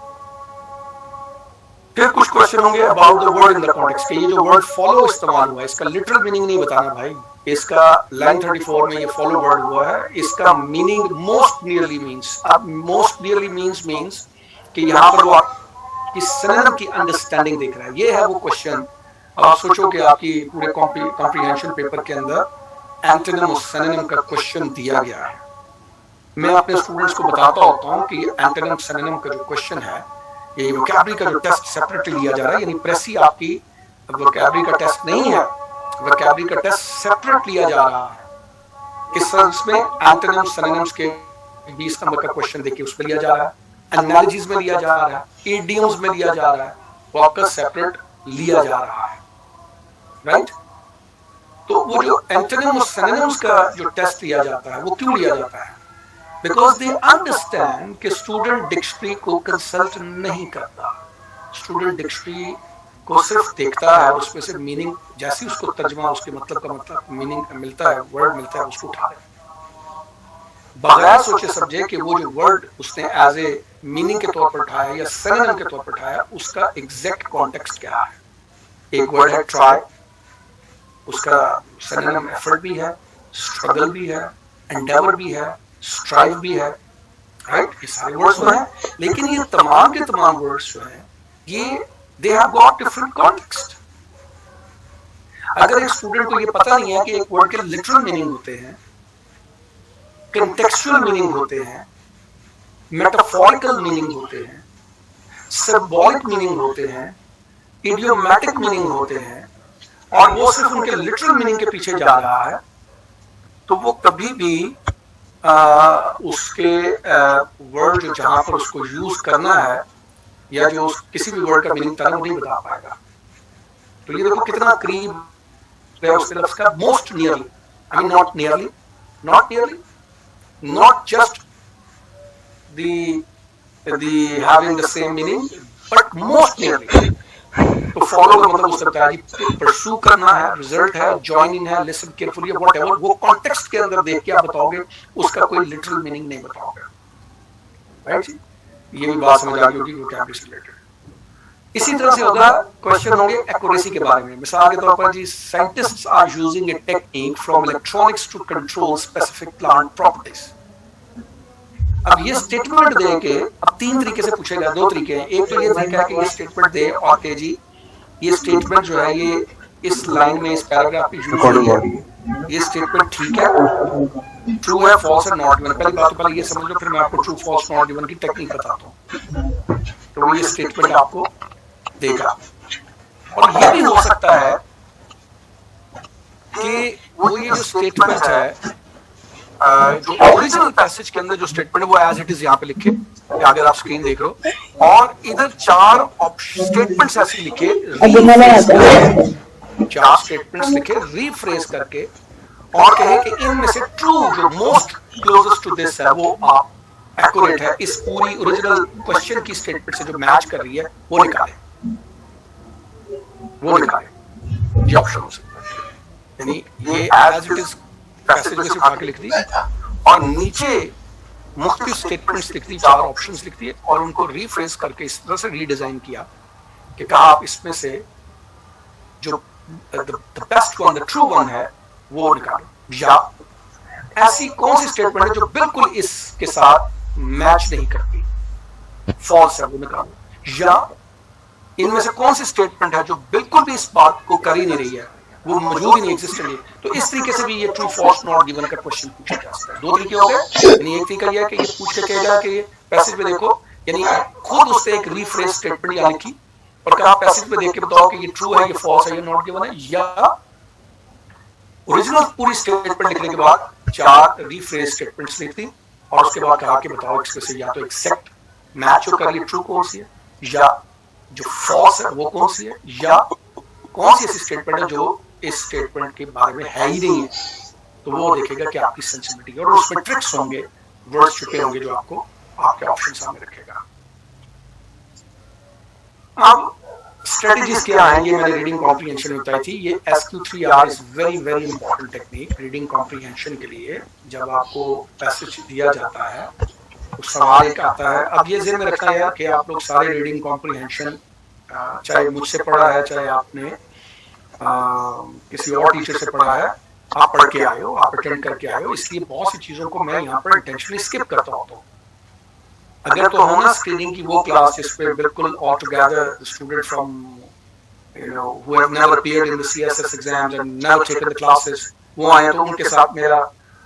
फिर कुछ क्वेश्चन होंगे about the word in the context, ये जो वर्ड फॉलो इस्तेमाल हुआ है इसका लिटरल मीनिंग नहीं बताना भाई। इसका लाइन 34 में ये फॉलो वर्ड हुआ है, इसका मीनिंग मोस्ट नियरली मींस, अब मोस्ट नियरली मींस कि यहाँ पर वो आपकी सिनोनिम की अंडरस्टैंडिंग देख रहा है। ये है वो क्वेश्चन। आप सोचो कि आपकी पूरे कॉम्प्रिहेंशन पेपर के अंदर एंटोनिम और सिनोनिम का क्वेश्चन दिया गया है। मैं अपने स्टूडेंट्स को बताता होता हूँ कि एंटोनिम सिनोनिम का जो क्वेश्चन है, ये वोकैबुलरी का जो टेस्ट सेपरेटली लिया जा रहा है, यानी प्रेसी आपकी वोकैबुलरी का टेस्ट नहीं है, वोकैबुलरी का टेस्ट सेपरेट लिया जा रहा है। इस सेंस में एंटोनिम्स सिनोनिम्स के 20 नंबर का क्वेश्चन देखिए उसमें लिया जा रहा है, एनालॉजीज में लिया जा रहा है, इडियम्स में लिया जा रहा है, वो आपका सेपरेट लिया जा रहा है, राइट। तो वो जो एंटोनिम और सिनोनिम्स का जो टेस्ट लिया जाता है वो क्यों लिया जाता है? बिकॉज दे अंडरस्टैंड कि स्टूडेंट डिक्शनरी को कंसल्ट नहीं करता, स्टूडेंट डिक्शनरी को सिर्फ देखता है, उसमें से मीनिंग जैसी उसको तर्जमा उसके मतलब का मतलब मीनिंग मिलता है, वर्ड मिलता है, उसको उठा लेता है बगैर सोचे समझे कि वो जो वर्ड उसने एज ए मीनिंग के तौर पर उठाया या सिनोनिम के तौर पर उठाया उसका एग्जैक्ट कॉन्टेक्स्ट क्या है। एक वर्ड है ट्राई, उसका सिनोनिम एफर्ट भी है, स्ट्रगल भी है, एंडेवर भी है, स्ट्राइव भी है, राइट। ये सारे वर्ड्स हैं, लेकिन ये तमाम के तमाम वर्ड्स जो हैं ये they have got different context. अगर एक स्टूडेंट को ये पता नहीं है कि एक वर्ड के लिटरल मीनिंग होते हैं, कंटेक्चुअल मीनिंग होते हैं, मेटाफोरिकल मीनिंग होते हैं, सिंबॉलिक मीनिंग होते हैं, इडियोमैटिक मीनिंग होते हैं, और वो सिर्फ उनके लिटरल मीनिंग के पीछे जा रहा है, तो वो कभी भी उसके वर्ड जो जहां पर उसको यूज करना है या जो किसी भी वर्ड का मीनिंग था वो नहीं बता पाएगा। तो ये देखो कितना करीब है उस लफ्ज का, most nearly, I mean not nearly, not nearly, not just the having the same meaning but most nearly। तो फॉलो का मतलब हो सकता है जी परसू करना है, रिजल्ट है, ज्वाइन इन है, लिसन केयरफुली, व्हाटएवर, वो कॉन्टेक्स्ट के अंदर देख के आप बताओगे, उसका कोई लिटरल मीनिंग नहीं बताओगे, राइट जी। ये भी बात समझ आ गई होगी वोकैबुलरी से रिलेटेड। इसी तरह से होगा क्वेश्चन होंगे एक्यूरेसी के बारे में। मिसाल के तौर पर जी, scientists are using a technique from electronics to control specific plant properties. अब ये स्टेटमेंट दे के अब तीन तरीके से पूछेगा, दो तरीके हैं। एक तो ये तरीका है कि ये स्टेटमेंट दे और के जी ये स्टेटमेंट जो है ये इस लाइन में, इस पैराग्राफ में यूज हुई है, ये स्टेटमेंट ठीक है, ट्रू है, फॉल्स है, नॉट गिवन। पहली बात तो पहले ये समझ लो, फिर मैं आपको ट्रू फॉल्स नॉट गिवन की टेक्निक बताता हूँ। तो ये स्टेटमेंट आपको देगा। और ये भी हो सकता है कि वो ये जो स्टेटमेंट है, जो ओरिजिनल पैसेज के अंदर जो स्टेटमेंट है वो एज इट इज यहाँ पे लिखे, अगर आप स्क्रीन देख रहे हो, और इधर चार स्टेटमेंट्स ऐसे लिखे, चार स्टेटमेंट्स लिखे रीफ्रेज करके, और कहे कि इनमें से ट्रू जो मोस्ट क्लोजेस्ट टू दिस है वो आप एक्यूरेट है, इस पूरी ओरिजिनल क्वेश्चन की स्टेटमेंट से जो मैच कर रही है वो निकाले, वो निकाले। ये ऑप्शन हो सकता है, यानी ये एज इट इज पैसेज में से उठा के लिख दी और नीचे मुख्तलिफ स्टेटमेंट्स लिख दी, चार ऑप्शंस लिख दिए और उनको रीफ्रेज करके इस तरह से रीडिजाइन किया कि कहा आप इसमें से जो the best one, the true one है वो निकालो, या ऐसी कौन सी स्टेटमेंट है जो बिल्कुल इसके साथ मैच नहीं करती, फॉल्स है, वो निकालो, या इनमें से कौन सी स्टेटमेंट है जो बिल्कुल भी इस बात को कर ही नहीं रही है, वो मौजूद ही नहीं, एग्जिस्ट नहीं। तो इस तरीके से भी ये ट्रू फॉल्स नॉट गिवन का क्वेश्चन पूछा जा सकता है। दो तरीके हो गए, यानी एक तरीका ये है कि ये पूछ के कहेगा कि पैसेज में देखो, यानी खुद उससे एक रीफ्रेज स्टेटमेंट यहाँ लिखी और कहा पैसेज में देख के बताओ कि ये ट्रू है, ये फॉल्स है, ये नॉट गिवन है, या ओरिजिनल पूरी स्टेटमेंट लिखने के बाद चार रीफ्रेज स्टेटमेंट्स लिख दी और उसके बाद कहा कि बताओ इसमें से या तो एक्सेप्ट मैच हो कर लिए ट्रू कौन सी है, या जो फॉल्स है वो कौन सी है, या कौन सी ऐसी स्टेटमेंट है जो इस स्टेटमेंट के बारे में है ही नहीं है। तो वो देखेगा कि आपकी सेंसिटिविटी, और उसमें ट्रिक्स होंगे, वर्ड्स छुपे होंगे जो आपको आपके ऑप्शन सामने रखेगा। अब स्ट्रेटजीज क्या हैं, ये मैंने रीडिंग कॉम्प्रिहेंशन में बताई थी। ये SQ3R is very very important technique reading comprehension के लिए। जब आपको पैसेज दिया जाता है तो सवाल एक आता है, अब ये ज़हन में रखना है कि आप लोग सारे रीडिंग कॉम्प्रिहेंशन चाहे मुझसे पढ़ा है, चाहे आपने किसी और टीचर से पढ़ा है, आप पढ़ के आए हो, आप अटेंड करके आए हो, इसलिए बहुत सी चीजों को मैं यहाँ पर इंटेंशनली स्किप करता हूँ। अगर तो हो ना स्क्रीनिंग की वो क्लास जिसपे बिल्कुल all together student from who have never appeared in the CSS exams and never taken the classes, वो आए तो उनके साथ मेरा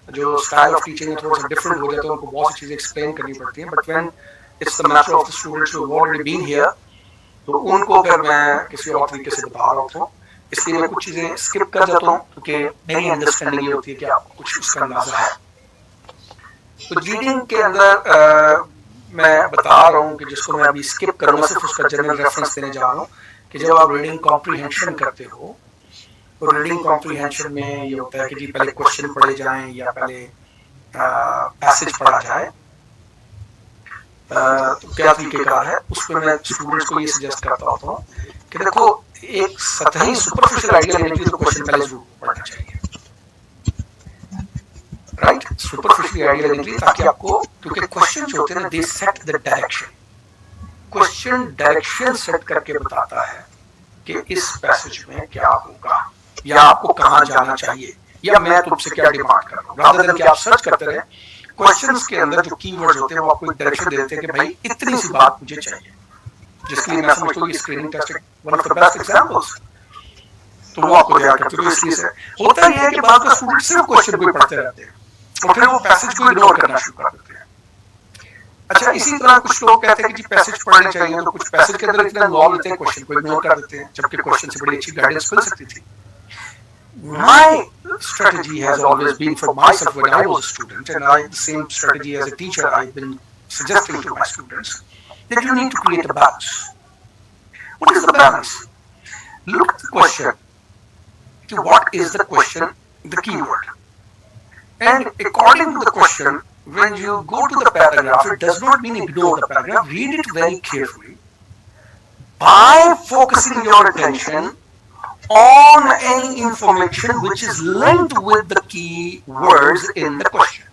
जो स्टाइल ऑफ टीचिंग है थोड़ा सा डिफरेंट हो जाता है, उनको बहुत सी चीजें एक्सप्लेन करनी पड़ती हैं। But when it's the matter of the students who have already been here, तो उनको फिर मैं किसी और तरीके से बता रहा हूँ, इसलिए मैं कुछ चीजें स्किप कर जाता हूँ क्योंकि मेरी अंडरस्टैंडिंग ये होती है कि आपको कुछ उसका अंदाजा है। तो रीडिंग के अंदर मैं बता रहा हूँ कि जिसको मैं अभी स्किप करूँगा, सिर्फ उसका जनरल रेफरेंस देने जा रहा हूँ कि जब आप रीडिंग कॉम्प्रिहेंशन करते हो तो रीडिंग कॉम्प्रिहेंशन में ये होता है कि जी पहले क्वेश्चन पढ़े जाएं या पहले पैसेज पढ़ा जाए। तो क्या तरीकेकार है, उसमें मैं स्टूडेंट्स को ये सजेस्ट करता होता हूँ कि देखो एक सतही सुपरफिशियल आइडिया लेने के लिए तो क्वेश्चन पहले जरूर पढ़ना चाहिए, राइट, सुपरफिशियल आइडिया लेने के लिए, ताकि आपको, क्योंकि क्वेश्चन जो होते हैं ना they set the direction, question direction set करके बताता है कि इस पैसेज में क्या होगा या आपको कहां जाना चाहिए या मैं तुमसे क्या डिमांड कर रहा हूं, रादर देन कि आप सर्च करते रहे। क्वेश्चंस के अंदर जो कीवर्ड्स होते हैं वो आपको एक डायरेक्शन देते हैं कि भाई इतनी सी बात मुझे चाहिए, जिसके लिए मैं समझता हूं कि screening test one of the best examples, तो वो आपको दिया करते हैं। इसलिए से होता ही है कि बाद में स्टूडेंट सिर्फ क्वेश्चन को ही पढ़ते रहते हैं और फिर वो पैसेज को इग्नोर करना शुरू कर देते हैं। अच्छा, इसी तरह कुछ लोग कहते हैं कि जी पैसेज पढ़ने चाहिए, तो कुछ पैसेज के अंदर इतना इन्वॉल्व होते हैं क्वेश्चन को इग्नोर कर देते हैं, जबकि क्वेश्चन से बड़ी अच्छी गाइडेंस मिल सकती थी। My strategy has always been for myself when I was a student, and the same strategy as a teacher I've been suggesting to my students, that you need to create a balance. What is the balance? Look at the question. What is the question? The keyword. And according to the question, when you go to the paragraph, it does not mean ignore the paragraph. Read it very carefully by focusing your attention on any information which is linked with the key words in the question.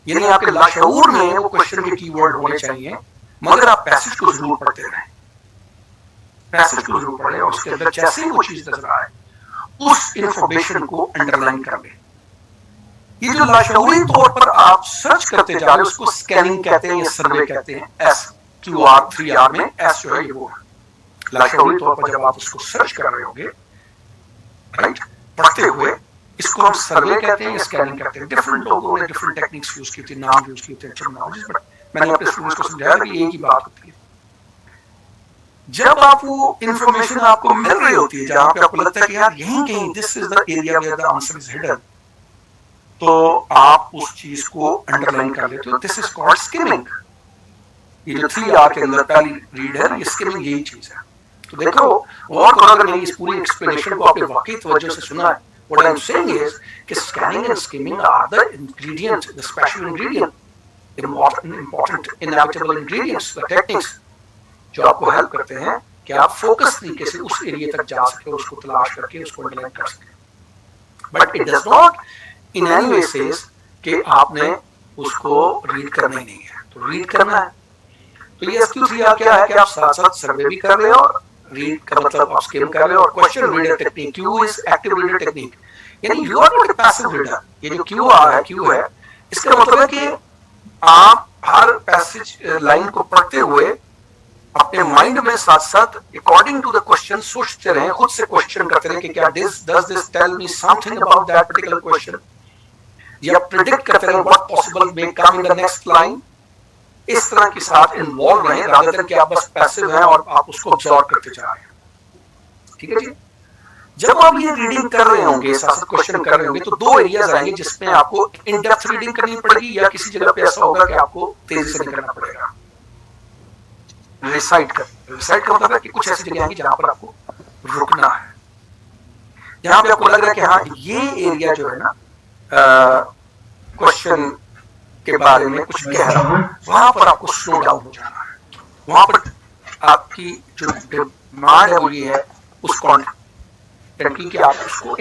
यानी आपके लाशऊर में वो question के keyword होने चाहिए, मगर आप passage को जरूर पढ़ते रहें, पैसेज को जरूर पढ़ें और उसके अंदर जैसे ही वो चीज नजर आए उस इंफॉर्मेशन को अंडरलाइन कर लें। ये जो लाशऊरी तौर पर आप सर्च करते जा रहे हैं उसको स्कैनिंग कहते हैं या सर्वे कहते हैं। SQR 3R में S जो है ये वो लाशऊरी तौर पर जब आप उसको सर्च कर रहे होंगे, राइट, पढ़ते हुए, इसको हम सर्वे कहते हैं, स्कैनिंग कहते हैं। डिफरेंट लोगों ने डिफरेंट टेक्निक्स यूज की थी, नाम यूज किए थे, टर्मिनोलॉजीज, बट मैंने अपने स्टूडेंट्स को समझाया कि एक ही बात होती है। जब आप वो इंफॉर्मेशन आपको मिल रही होती है जहां पे आपको लगता है कि यार यहीं कहीं this is the area where the answer is hidden, तो आप उस चीज को अंडरलाइन कर लेते हो। This is called skimming. ये जो 3R के अंदर पहली रीड है, ये स्किमिंग यही चीज है। तो देखो, और अगर मेरी इस पूरी एक्सप्लेनेशन को आपने वाकई तवज्जो से सुना है, what I'm saying is कि scanning and skimming are the ingredient, the special ingredient, important inevitable ingredients, the techniques जो आपको हेल्प करते हैं कि आप फोकस तरीके से उस एरिया तक जा सके, उसको तलाश करके उसको अंडरलाइन कर सके। But it does not in any way says कि आपने उसको रीड करना ही नहीं है। तो रीड करना है, तो ये SQ3R क्या है कि आप साथ साथ सर्वे भी कर रहे हो और रीड का मतलब आप स्किम कर रहे हो। और question reader technique, Q is active reader technique, यानी you are not a passive reader. ये जो Q है, इसका मतलब है कि आप हर पैसेज लाइन को पढ़ते हुए अपने माइंड में साथ साथ अकॉर्डिंग टू द क्वेश्चन सोचते रहें, खुद से क्वेश्चन करते रहें कि क्या does this tell me something about that particular question, या प्रेडिक्ट करते रहें what possible may come in the next line. इस तरह के साथ इन्वॉल्व रहें रादर देन कि आप बस पैसिव हैं और आप उसको अब्सॉर्ब करते जा रहे हैं। ठीक है जी। जब आप ये रीडिंग कर रहे होंगे, साथ साथ क्वेश्चन कर रहे होंगे, तो दो एरियाज आएंगे जिसमें आपको इन डेप्थ रीडिंग करनी पड़ेगी, या किसी जगह पे ऐसा होगा कि आपको तेजी से निकलना पड़ेगा। रिसाइट का मतलब है कि कुछ ऐसी जगह आएंगी जहां पर आपको रुकना है, जहां पे आपको लग रहा है कि हाँ ये एरिया जो है ना क्वेश्चन के बारे में कुछ कह रहा है, वहां पर आपको स्लो डाउन हो जाना है। वहां पर आपकी जो डिमांड है वो ये है उस कंटेंट की कि आप उसको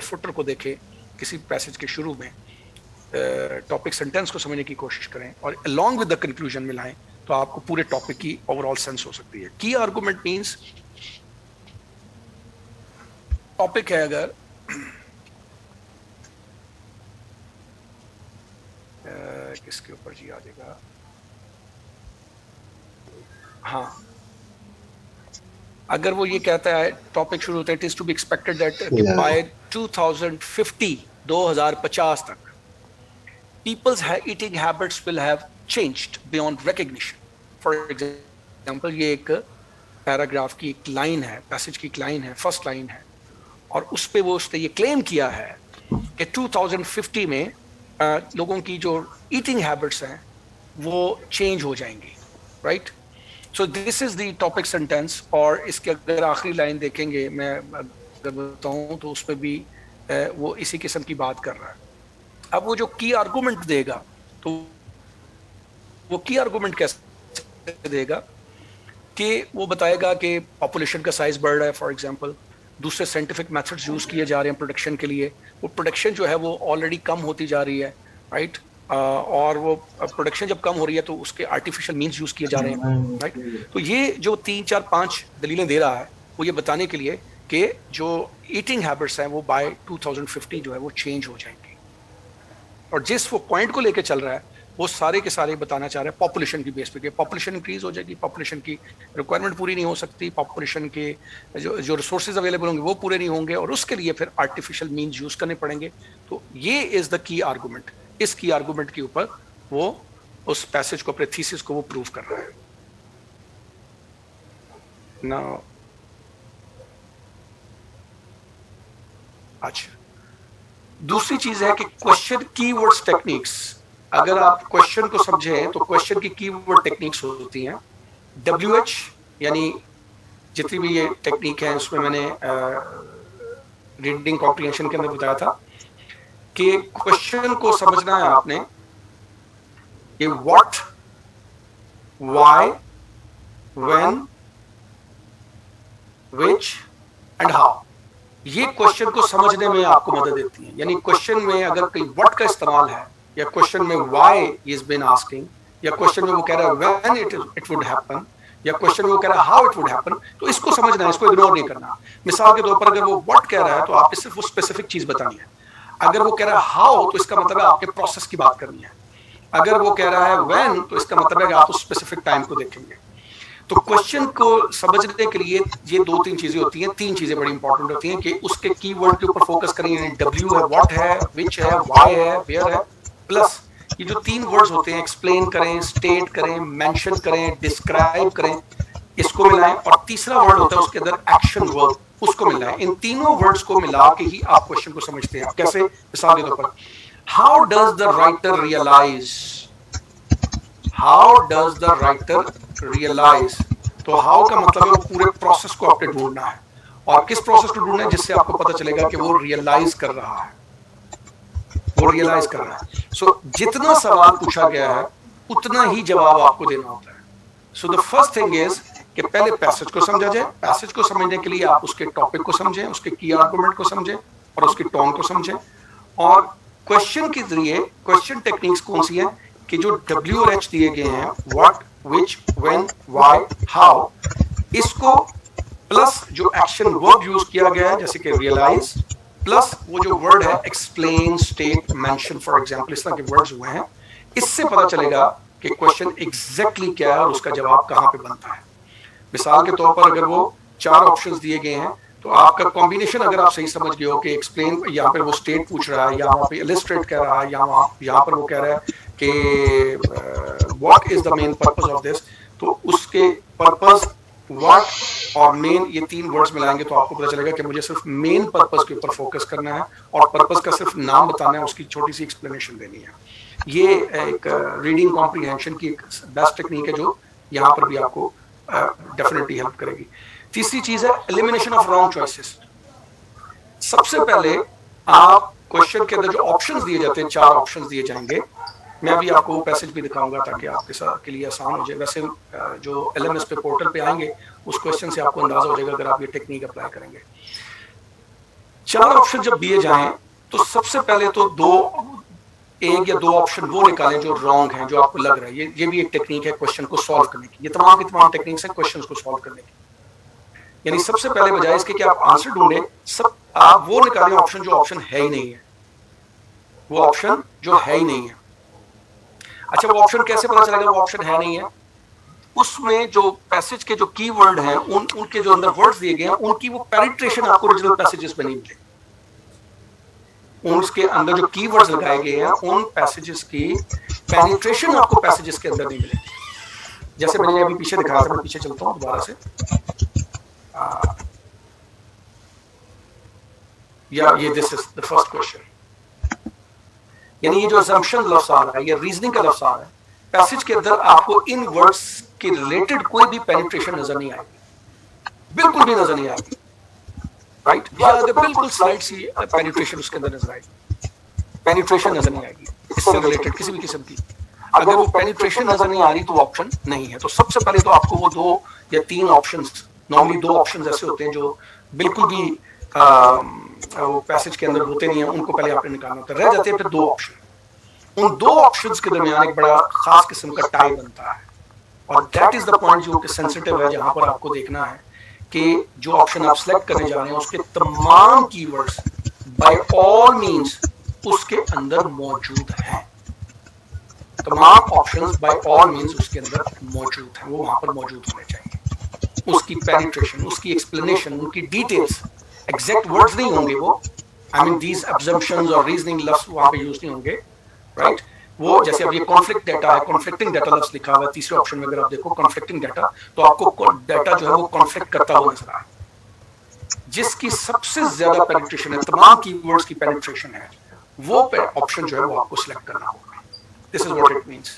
फुटर को देखें, किसी पैसेज के शुरू में टॉपिक सेंटेंस को समझने की कोशिश करें और अलॉन्ग विद द कंक्लूजन में लाएं, तो आपको पूरे टॉपिक की ओवरऑल सेंस हो सकती है। की आर्गुमेंट मींस टॉपिक है, अगर किसके ऊपर जी आ जाएगा, हाँ, अगर वो ये कहता है टॉपिक शुरू होता है, it is to be expected that by 2050 तक people's eating habits will have changed beyond recognition. For example, ये एक पैराग्राफ की एक लाइन है, पैसेज की एक लाइन है, फर्स्ट लाइन है, और उस पे वो उसने ये क्लेम किया है कि 2050 में लोगों की जो ईटिंग हैबिट्स हैं वो चेंज हो जाएंगी, right. So this is the topic sentence. और इसके अगर आखिरी लाइन देखेंगे, मैं अगर बताऊं तो उसमें भी वो इसी किस्म की बात कर रहा है। अब वो जो की आर्गुमेंट देगा, तो वो की आर्गुमेंट कैसे देगा कि वो बताएगा कि पॉपुलेशन का साइज बढ़ रहा है, फॉर एग्जांपल, दूसरे साइंटिफिक मेथड्स यूज किए जा रहे हैं प्रोडक्शन के लिए, वो प्रोडक्शन जो है वो ऑलरेडी कम होती जा रही है, राइट। और वो प्रोडक्शन जब कम हो रही है तो उसके आर्टिफिशियल मीन्स यूज किए जा रहे हैं, राइट। तो ये जो 3, 4, 5 दलीलें दे रहा है वो ये बताने के लिए कि जो ईटिंग हैबिट्स हैं वो बाय 2050 जो है वो चेंज हो जाएंगी। और जिस वो पॉइंट को लेके चल रहा है वो सारे के सारे बताना चाह रहे हैं पॉपुलेशन की बेस पे, पॉपुलेशन इंक्रीज हो जाएगी, पॉपुलेशन की रिक्वायरमेंट पूरी नहीं हो सकती, पॉपुलेशन के जो रिसोर्सेज अवेलेबल होंगे वो पूरे नहीं होंगे, और उसके लिए फिर आर्टिफिशियल मीन्स यूज करने पड़ेंगे। तो ये इज द की आर्गुमेंट। इस की आर्गुमेंट के ऊपर वो उस पैसेज को, अपने थीसिस को वो प्रूव कर रहा है ना। अच्छा, दूसरी चीज है कि क्वेश्चन कीवर्ड्स टेक्निक्स अगर आप क्वेश्चन को समझें तो क्वेश्चन की कीवर्ड टेक्निक्स होती हैं। WH यानी जितनी भी ये टेक्निक है उसमें मैंने रीडिंग कॉम्प्रिहेंशन के अंदर बताया था कि क्वेश्चन को समझना है आपने कि what, why, when, which and how, ये क्वेश्चन को समझने में आपको मदद देती है। यानी क्वेश्चन में अगर कोई व्हाट का इस्तेमाल है, या क्वेश्चन में व्हाई इज बीन आस्किंग, या क्वेश्चन में वो कह रहा है व्हेन इट वुड हैपन, या क्वेश्चन में वो कह रहा है हाउ इट वुड हैपन, तो इसको समझना है, इसको इग्नोर नहीं करना। मिसाल के तौर पर अगर वो व्हाट कह रहा है तो आपको सिर्फ वो स्पेसिफिक चीज बतानी है। अगर वो कह रहा है हाउ तो इसका मतलब है आपके प्रोसेस की बात करनी है। अगर वो कह रहा है व्हेन तो इसका मतलब है कि आप उस स्पेसिफिक टाइम को देखेंगे। तो क्वेश्चन को समझने के लिए ये 2-3 चीजें होती हैं, 3 चीजें बड़ी इंपॉर्टेंट होती हैं कि उसके कीवर्ड के ऊपर फोकस करें। यानी W है, व्हाट है, व्हिच है, व्हाई है, वेयर है, प्लस ये जो 3 वर्ड्स होते हैं, एक्सप्लेन करें, स्टेट करें, मेंशन करें, डिस्क्राइब करें, इसको मिलाएं। और तीसरा वर्ड होता है उसके अंदर एक्शन वर्ब, उसको मिलाएं। इन तीनों वर्ड्स को मिला के ही आप क्वेश्चन को समझते हैं। कैसे? मिसाल के तौर पर, how does the writer realise, how does the writer realise, तो हाउ का मतलब है वो पूरे प्रोसेस को आपने ढूंढना है। और किस प्रोसेस को ढूंढना है? जिससे आपको पता चलेगा कि वो रियलाइज कर रहा है, वो रियलाइज कर रहा है। सो जितना सवाल पूछा गया है उतना ही जवाब आपको देना होता है। So the first thing is कि पहले पैसेज को समझा जाए। पैसेज को समझने के लिए आप उसके टॉपिक को समझें, उसके की आर्गुमेंट को समझें और उसकी टोन को समझें। और क्वेश्चन के जरिए क्वेश्चन टेक्निक्स कौन सी हैं कि जो W और H दिए गए हैं, what, which, when, why, how, इसको प्लस जो एक्शन वर्ब यूज किया गया है जैसे कि रियलाइज, प्लस वो जो वर्ड है explain, state, mention for example, इस तरह के वर्ड्स हुए हैं, इससे पता चलेगा कि क्वेश्चन एग्जैक्टली क्या है और उसका जवाब कहां पे बनता है। मिसाल के तौर पर अगर वो 4 ऑप्शंस दिए गए हैं तो आपका कॉम्बिनेशन अगर आप सही समझ गए हो कि एक्सप्लेन, यहाँ पर वो स्टेट पूछ रहा है, या वहाँ पे इलस्ट्रेट कह रहा है, या यहाँ पर वो कह रहा है कि what is the main purpose of this, तो उसके पर्पस, व्हाट और मेन, ये 3 वर्ड्स मिलाएंगे तो आपको पता चलेगा कि मुझे सिर्फ मेन पर्पस के ऊपर फोकस करना है और पर्पस का सिर्फ नाम बताना है, उसकी छोटी सी एक्सप्लेनेशन देनी है। ये एक रीडिंग कॉम्प्रिहेंशन की एक बेस्ट टेक्निक है जो यहाँ पर भी आपको डेफिनेटली हेल्प करेगी। तीसरी चीज है एलिमिनेशन ऑफ रॉन्ग चॉइसेस। सबसे पहले आप क्वेश्चन के अंदर जो ऑप्शंस दिए जाते हैं, 4 ऑप्शंस दिए जाएंगे, मैं भी आपको वो पैसेज भी दिखाऊंगा ताकि आपके साथ के लिए आसान हो जाए। वैसे जो LMS पे पोर्टल पे आएंगे उस क्वेश्चन से आपको अंदाजा हो जाएगा अगर आप ये टेक्निक अप्लाई करेंगे। 4 ऑप्शन जब दिए जाएं तो सबसे पहले तो 1 या 2 ऑप्शन वो निकालें जो रॉन्ग हैं, जो आपको लग रहा है। ये भी एक टेक्निक है क्वेश्चन को सॉल्व करने की। ये तमाम की तमाम टेक्निक्स हैं क्वेश्चन को सॉल्व करने की। यानी सबसे पहले बजाय इसके कि आप आंसर ढूंढें, सब आप वो निकालें ऑप्शन जो ऑप्शन है ही नहीं है, वो ऑप्शन जो है ही नहीं है। अच्छा, वो ऑप्शन कैसे पता चलेगा वो ऑप्शन है नहीं है? उसमें जो पैसेज के जो कीवर्ड हैं, उनके जो अंदर वर्ड्स दिए गए हैं, उनकी वो पेनिट्रेशन आपको ओरिजिनल पैसेजेस में नहीं मिले। उसके अंदर जो कीवर्ड्स लगाए गए हैं उन पैसेजेस की पेनिट्रेशन आपको पैसेजेस के अंदर नहीं मिलेगी। जैसे मैंने अभी पीछे दिखाया था, मैं पीछे चलता हूं दोबारा से। या ये this is the first question. यानी ये जो असम्पशन लफ्ज आ रहा है, ये रीजनिंग का लफ्ज आ रहा है, पैसेज के अंदर आपको इन वर्ड्स के रिलेटेड कोई भी पेनिट्रेशन नजर नहीं आएगी, बिल्कुल भी नजर नहीं आएगी। राइट? या अगर बिल्कुल स्लाइड सी पेनिट्रेशन उसके अंदर नजर आएगी, पेनिट्रेशन नजर नहीं आएगी इससे रिलेटेड किसी भी किस्म की। अगर वो पेनिट्रेशन नजर नहीं आ रही तो ऑप्शन नहीं है। तो सबसे पहले तो आपको वो 2 या 3 ऑप्शंस, नॉर्मली 2 ऑप्शंस ऐसे होते हैं जो बिल्कुल भी वो पैसेज के अंदर होते नहीं है, उनको पहले आपने निकालना होता है। रह जाते हैं फिर 2 ऑप्शन। उन 2 ऑप्शंस के दरमियान एक बड़ा खास किस्म का टाई बनता है और दैट इज द पॉइंट जो कि सेंसिटिव है, जहां पर आपको देखना है कि जो ऑप्शन आप सिलेक्ट करने जा रहे हैं उसके तमाम कीवर्ड्स बाय ऑल मींस उसके अंदर मौजूद हैं। तमाम ऑप्शंस बाय ऑल मींस उसके अंदर मौजूद हैं, वो वहां पर मौजूद होने चाहिए। उसकी पेनिट्रेशन, उसकी एक्सप्लेनेशन, उनकी डिटेल्स, एग्जैक्ट वर्ड्स नहीं होंगे वो, आई मीन दीज असम्पशंस और रीजनिंग लफ्ज वहां पे यूज नहीं होंगे। राइट? वो जैसे अब ये कॉन्फ्लिक्ट डाटा है, कॉन्फ्लिक्टिंग डाटा लफ्ज लिखा हुआ है तीसरे ऑप्शन में, अगर आप देखो कॉन्फ्लिक्टिंग डाटा, तो आपको डाटा जो है वो कॉन्फ्लिक्ट करता हुआ नजर आए। जिसकी सबसे ज्यादा पेनिट्रेशन है, तमाम कीवर्ड्स की पेनिट्रेशन है, वो ऑप्शन जो है वो आपको सिलेक्ट करना होगा। This is what it means.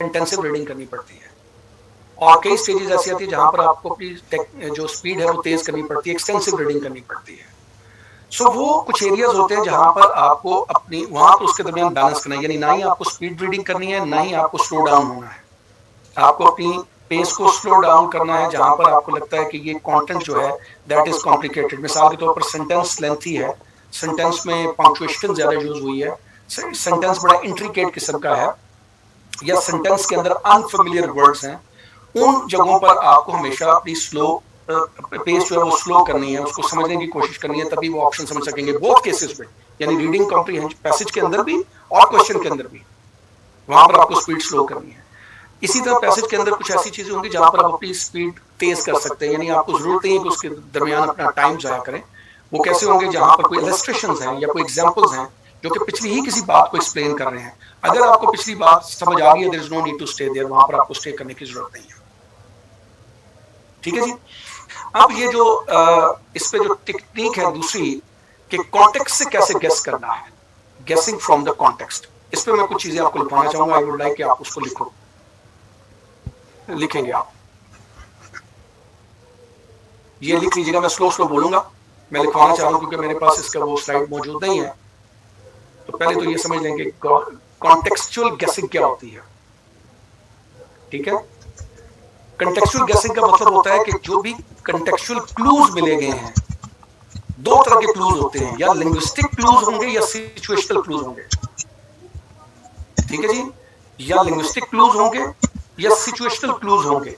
Intensive reading करनी पड़ती है और कई स्टेजेस ऐसी आती है जहां पर आपको अपनी जो स्पीड है वो तेज करनी पड़ती है, एक्सटेंसिव रीडिंग करनी पड़ती है। सो वो कुछ एरियाज होते हैं जहां पर आपको अपनी वहां पर उसके दरमियान बैलेंस करना है, यानी ना ही आपको स्पीड रीडिंग करनी है ना ही आपको स्लो डाउन होना है। आपको अपनी पेस को स्लो डाउन करना है जहां पर आपको लगता है कि ये कंटेंट जो है दैट इज कॉम्प्लिकेटेड। मिसाल के तौर पर सेंटेंस लेंथी है, सेंटेंस में पंक्चुएशन ज्यादा यूज हुई है, सेंटेंस बड़ा इंट्रिकेट किस्म का है, या सेंटेंस के अंदर अनफेमिलियर वर्ड्स हैं, उन जगहों पर आपको हमेशा अपनी स्लो पेस जो है वो स्लो करनी है, उसको समझने की कोशिश करनी है, तभी वो ऑप्शन समझ सकेंगे बोथ केसेस में, यानी रीडिंग कॉम्प्रीहेंशन पैसेज के अंदर भी और क्वेश्चन के अंदर भी, वहां पर आपको स्पीड स्लो करनी है। इसी तरह पैसेज के अंदर कुछ ऐसी चीजें होंगी जहां पर आप अपनी स्पीड तेज कर सकते हैं, यानी आपको जरूरत नहीं है कि उसके दरमियान अपना टाइम जाया करें। वो कैसे होंगे जहां पर कोई इलस्ट्रेशंस हैं या कोई एग्जांपल्स हैं जो कि पिछली ही किसी बात को एक्सप्लेन कर रहे हैं। अगर आपको पिछली बात समझ आ गई है, there is no need to stay there, वहां पर आपको स्टे करने की जरूरत नहीं है। ठीक है जी। अब ये जो इस पे जो टेक्निक है दूसरी कि कॉन्टेक्स्ट से कैसे गेस करना है, गेसिंग फ्रॉम द कॉन्टेक्स्ट, इस पे मैं कुछ चीजें आपको लिखवाना चाहूंगा। आई वुड लाइक कि आप उसको लिखो, लिखेंगे आप, ये लिख लीजिएगा। मैं स्लो स्लो बोलूंगा, मैं लिखवाना चाह रहा हूं क्योंकि मेरे पास इसका वो स्लाइड मौजूद नहीं है। तो पहले तो ये समझ लेंगे कॉन्टेक्सचुअल गेसिंग क्या होती है। ठीक है, कंटेक्सचुअल गेसिंग का मतलब होता है कि जो भी कंटेक्सचुअल क्लूज मिले गए हैं, दो तरह के क्लूज होते हैं, या लिंग्विस्टिक क्लूज होंगे या सिचुएशनल क्लूज होंगे। ठीक है जी, या लिंग्विस्टिक क्लूज होंगे या सिचुएशनल क्लूज होंगे।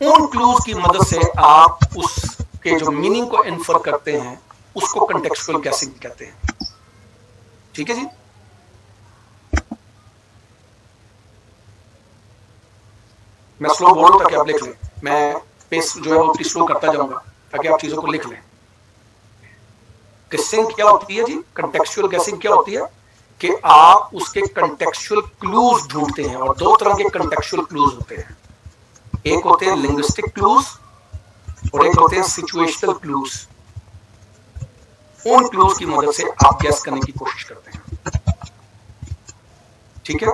उन क्लूज की मदद से आप उसके जो मीनिंग को इन्फर करते हैं उसको कंटेक्सचुअल गेसिंग कहते हैं। ठीक है जी। मैं स्लो बोल रहा हूं ताकि आप लिख लें, मैं पेस जो है वो अपनी स्लो करता जाऊंगा ताकि आप चीजों को लिख लें। गेसिंग क्या होती है जी, कंटेक्सचुअल गेसिंग क्या होती है कि आप उसके कंटेक्सचुअल क्लूज ढूंढते हैं, और दो तरह के कंटेक्सचुअल क्लूज होते हैं, एक होते हैं लिंग्विस्टिक क्लूज और एक होते हैं सिचुएशनल क्लूज। उन क्लूज की मदद से आप गेस करने की कोशिश करते हैं। ठीक है,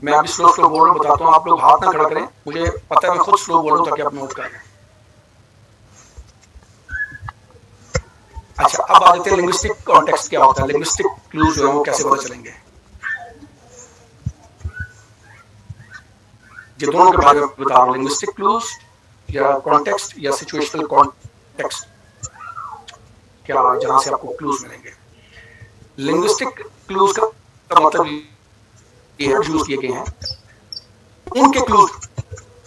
मैं अभी स्लो स्लो बोल रहा हूं, बताता हूं, आप लोग हाथ ना खड़ा करें, मुझे पता है मैं खुद स्लो बोल रहा हूं ताकि आप नोट करें। अच्छा, अब आ जाते हैं लिंग्विस्टिक कॉन्टेक्स्ट क्या होता है, लिंग्विस्टिक क्लूज जो है वो कैसे पता चलेंगे। ये दोनों के बारे में बता रहा हूं, लिंग्विस्टिक क्लूज या कॉन्टेक्स्ट या सिचुएशनल कॉन्टेक्स्ट, क्या जहां से आपको क्लूज मिलेंगे। लिंग्विस्टिक क्लूज का मतलब यूज किए गए हैं, उनके क्लूज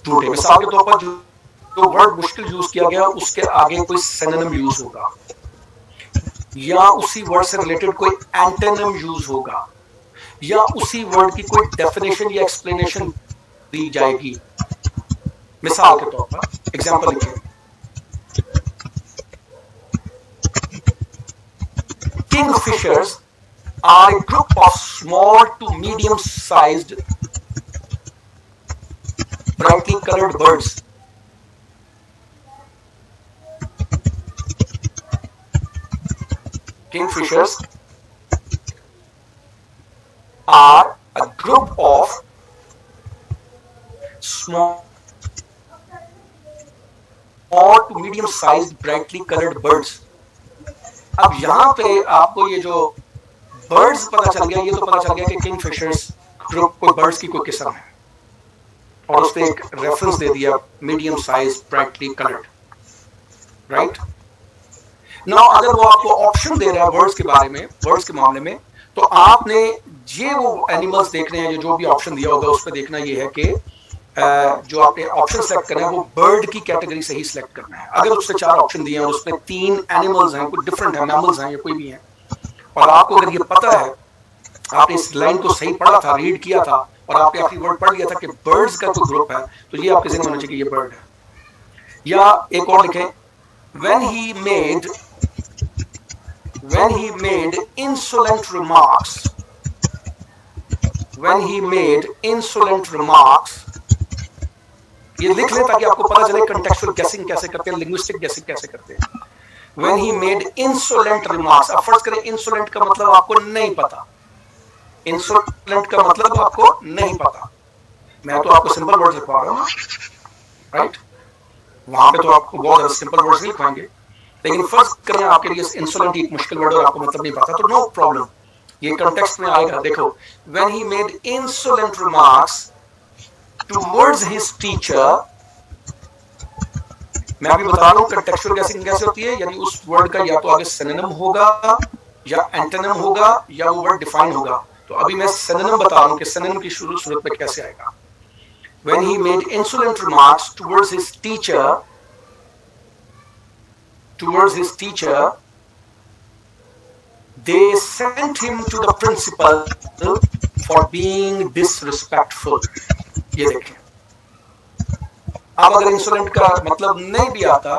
ढूंढे। मिसाल के तौर पर जो वर्ड मुश्किल यूज किया गया उसके आगे कोई सिनोनिम यूज होगा, या उसी वर्ड से रिलेटेड कोई एंटोनिम यूज होगा, या उसी वर्ड की कोई डेफिनेशन या एक्सप्लेनेशन दी जाएगी। मिसाल के तौर पर एग्जांपल लिखिए, kingfishers are a group of small to medium sized brightly colored birds. Kingfishers are a group of small to medium sized brightly colored birds. अब यहां पे आपको ये जो बर्ड्स पता चल गया, ये तो पता चल गया कि किंगफिशर्स ग्रुप कोई बर्ड्स की कोई किस्म है, और उसने एक रेफरेंस दे दिया medium size brightly coloured, right. Now अगर वो आपको ऑप्शन दे रहा है वर्ड्स के बारे में, वर्ड्स के मामले में, तो आपने ये वो एनिमल्स देखने हैं, जो भी ऑप्शन दिया होगा उस पर देखना ये है कि जो आपने ऑप्शन सेलेक्ट करना है वो बर्ड की कैटेगरी से ही सिलेक्ट करना है। अगर उसने 4 ऑप्शन दिए हैं और उसमें 3 एनिमल्स हैं, कोई डिफरेंट है, मैमल्स हैं या कोई भी हैं, और आपको अगर ये पता है, आपने इस लाइन को सही पढ़ा था, रीड किया था, और आपने आखिरी वर्ड पढ़ लिया था कि बर्ड्स का कोई ग्रुप है, तो ये आपके ज़हन में होना चाहिए कि ये बर्ड है। या एक और लिखें, when he made insolent remarks, when he made insolent remarks, ये लिख लें ताकि आपको पता चले contextual guessing कैसे करते हैं, linguistic guessing कैसे करते हैं। when he made insolent remarks, अब फर्ज करें insolent का मतलब आपको नहीं पता, insolent का मतलब आपको नहीं पता, मैं तो आपको सिंपल वर्ड्स लिखवा रहा हूं, राइट? वहां पे तो आपको बहुत ज्यादा सिंपल वर्ड्स ही लिखवाएंगे, लेकिन फर्ज करें आपके लिए इंसोलेंट एक मुश्किल वर्ड और आपको मतलब नहीं पता, तो नो प्रॉब्लम, ये कॉन्टेक्स्ट में आएगा। देखो, when he made insolent remarks towards his teacher, मैं अभी बता रहा हूं कॉन्टेक्चुअल गैसिंग कैसे होती है, यानी उस वर्ड का या तो आगे सिनोनिम होगा या एंटोनिम होगा या वो वर्ड डिफाइन होगा। तो अभी मैं सिनोनिम बता रहा हूं कि सिनोनिम की सूरत में कैसे आएगा। When he made insolent remarks towards his teacher, they sent him to the principal for being disrespectful. ये देखें, अब अगर insolent का मतलब नहीं भी आता,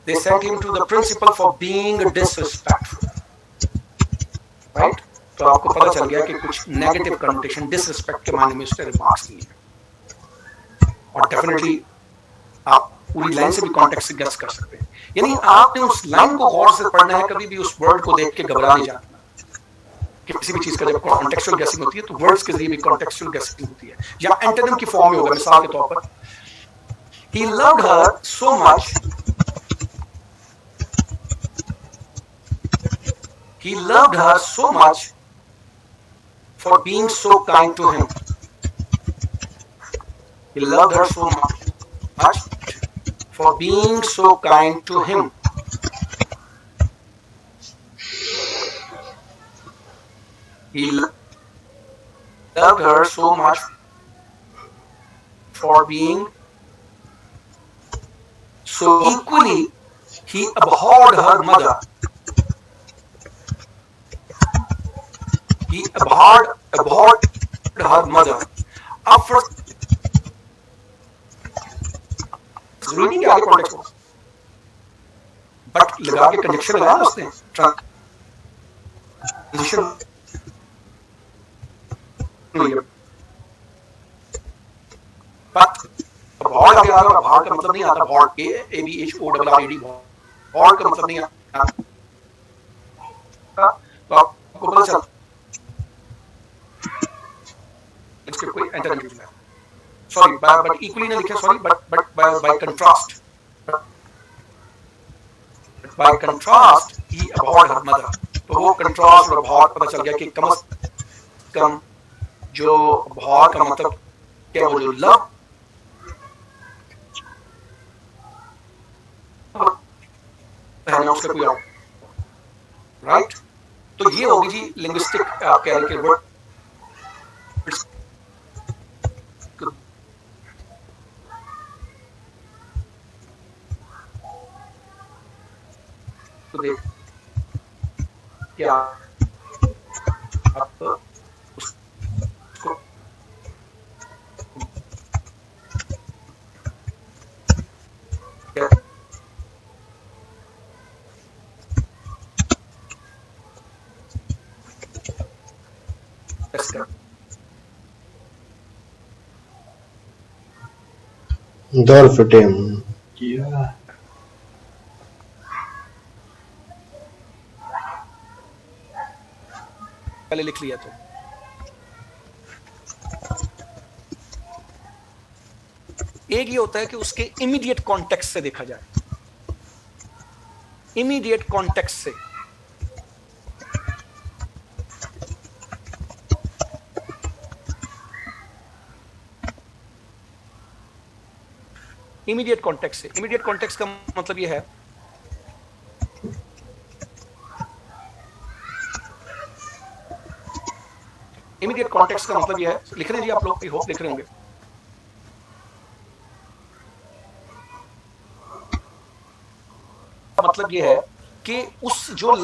they sent him to the principal for being disrespectful, right? तो आपको पता चल गया कि कुछ नेगेटिव कनोटेशन डिसरिस्पेक्ट के मायने में उसने रिमार्क्स दिए, और डेफिनेटली आप पूरी लाइन से भी कॉन्टेक्स्ट से गेस कर सकते हैं। यानी आपने उस लाइन को गौर से पढ़ना है, कभी भी उस वर्ड को देख के घबरा नहीं जाना। किसी भी चीज का जब कॉन्टेक्चुअल गेसिंग होती है तो वर्ड्स के जरिए भी कॉन्टेक्चुअल गेसिंग होती है, या एंटोनिम की फॉर्म में होगा। मिसाल के तौर पर, he loved her so much, he loved her so much for being so kind to him. He loved her so much for being so kind to him. He loved her so much for being so equally he abhorred her mother. He abhorred her mother. अब first जरूरी नहीं कि आगे context हो, but लगा के conjunction लगाया उसने, ट्रांजिशन भॉर्ड आगे आ रहा है। भॉर्ड का मतलब नहीं आता, भॉर्ड ABHORRED, भॉर्ड का मतलब नहीं आता, तो आपको पता चल इसके कोई एंटोनिम यूज है, सॉरी बट इक्वली ना लिखे, sorry but by contrast, by contrast he abhorred her mother. तो वो कंट्रास्ट और अबॉर्ड पता चल गया कि कम से कम जो अबॉर्ड का मतलब क्या, वो जो लव है ना उसका कोई, राइट? तो ये होगी जी लिंग्विस्टिक कह रहे कि वर्ड तो देख क्या आप उसको क्या Dolphin. पहले लिख लिया तो एक ये होता है कि उसके इमीडिएट कॉन्टेक्स्ट से देखा जाए, इमीडिएट कॉन्टेक्स्ट से। इमीडिएट कॉन्टेक्स्ट से, इमीडिएट कॉन्टेक्स्ट का मतलब ये है इमीडिएट कॉन्टेक्स्ट का मतलब ये है, लिख रहे हैं जी आप लोग, होप लिख रहे होंगे। मतलब ये है कि उस जो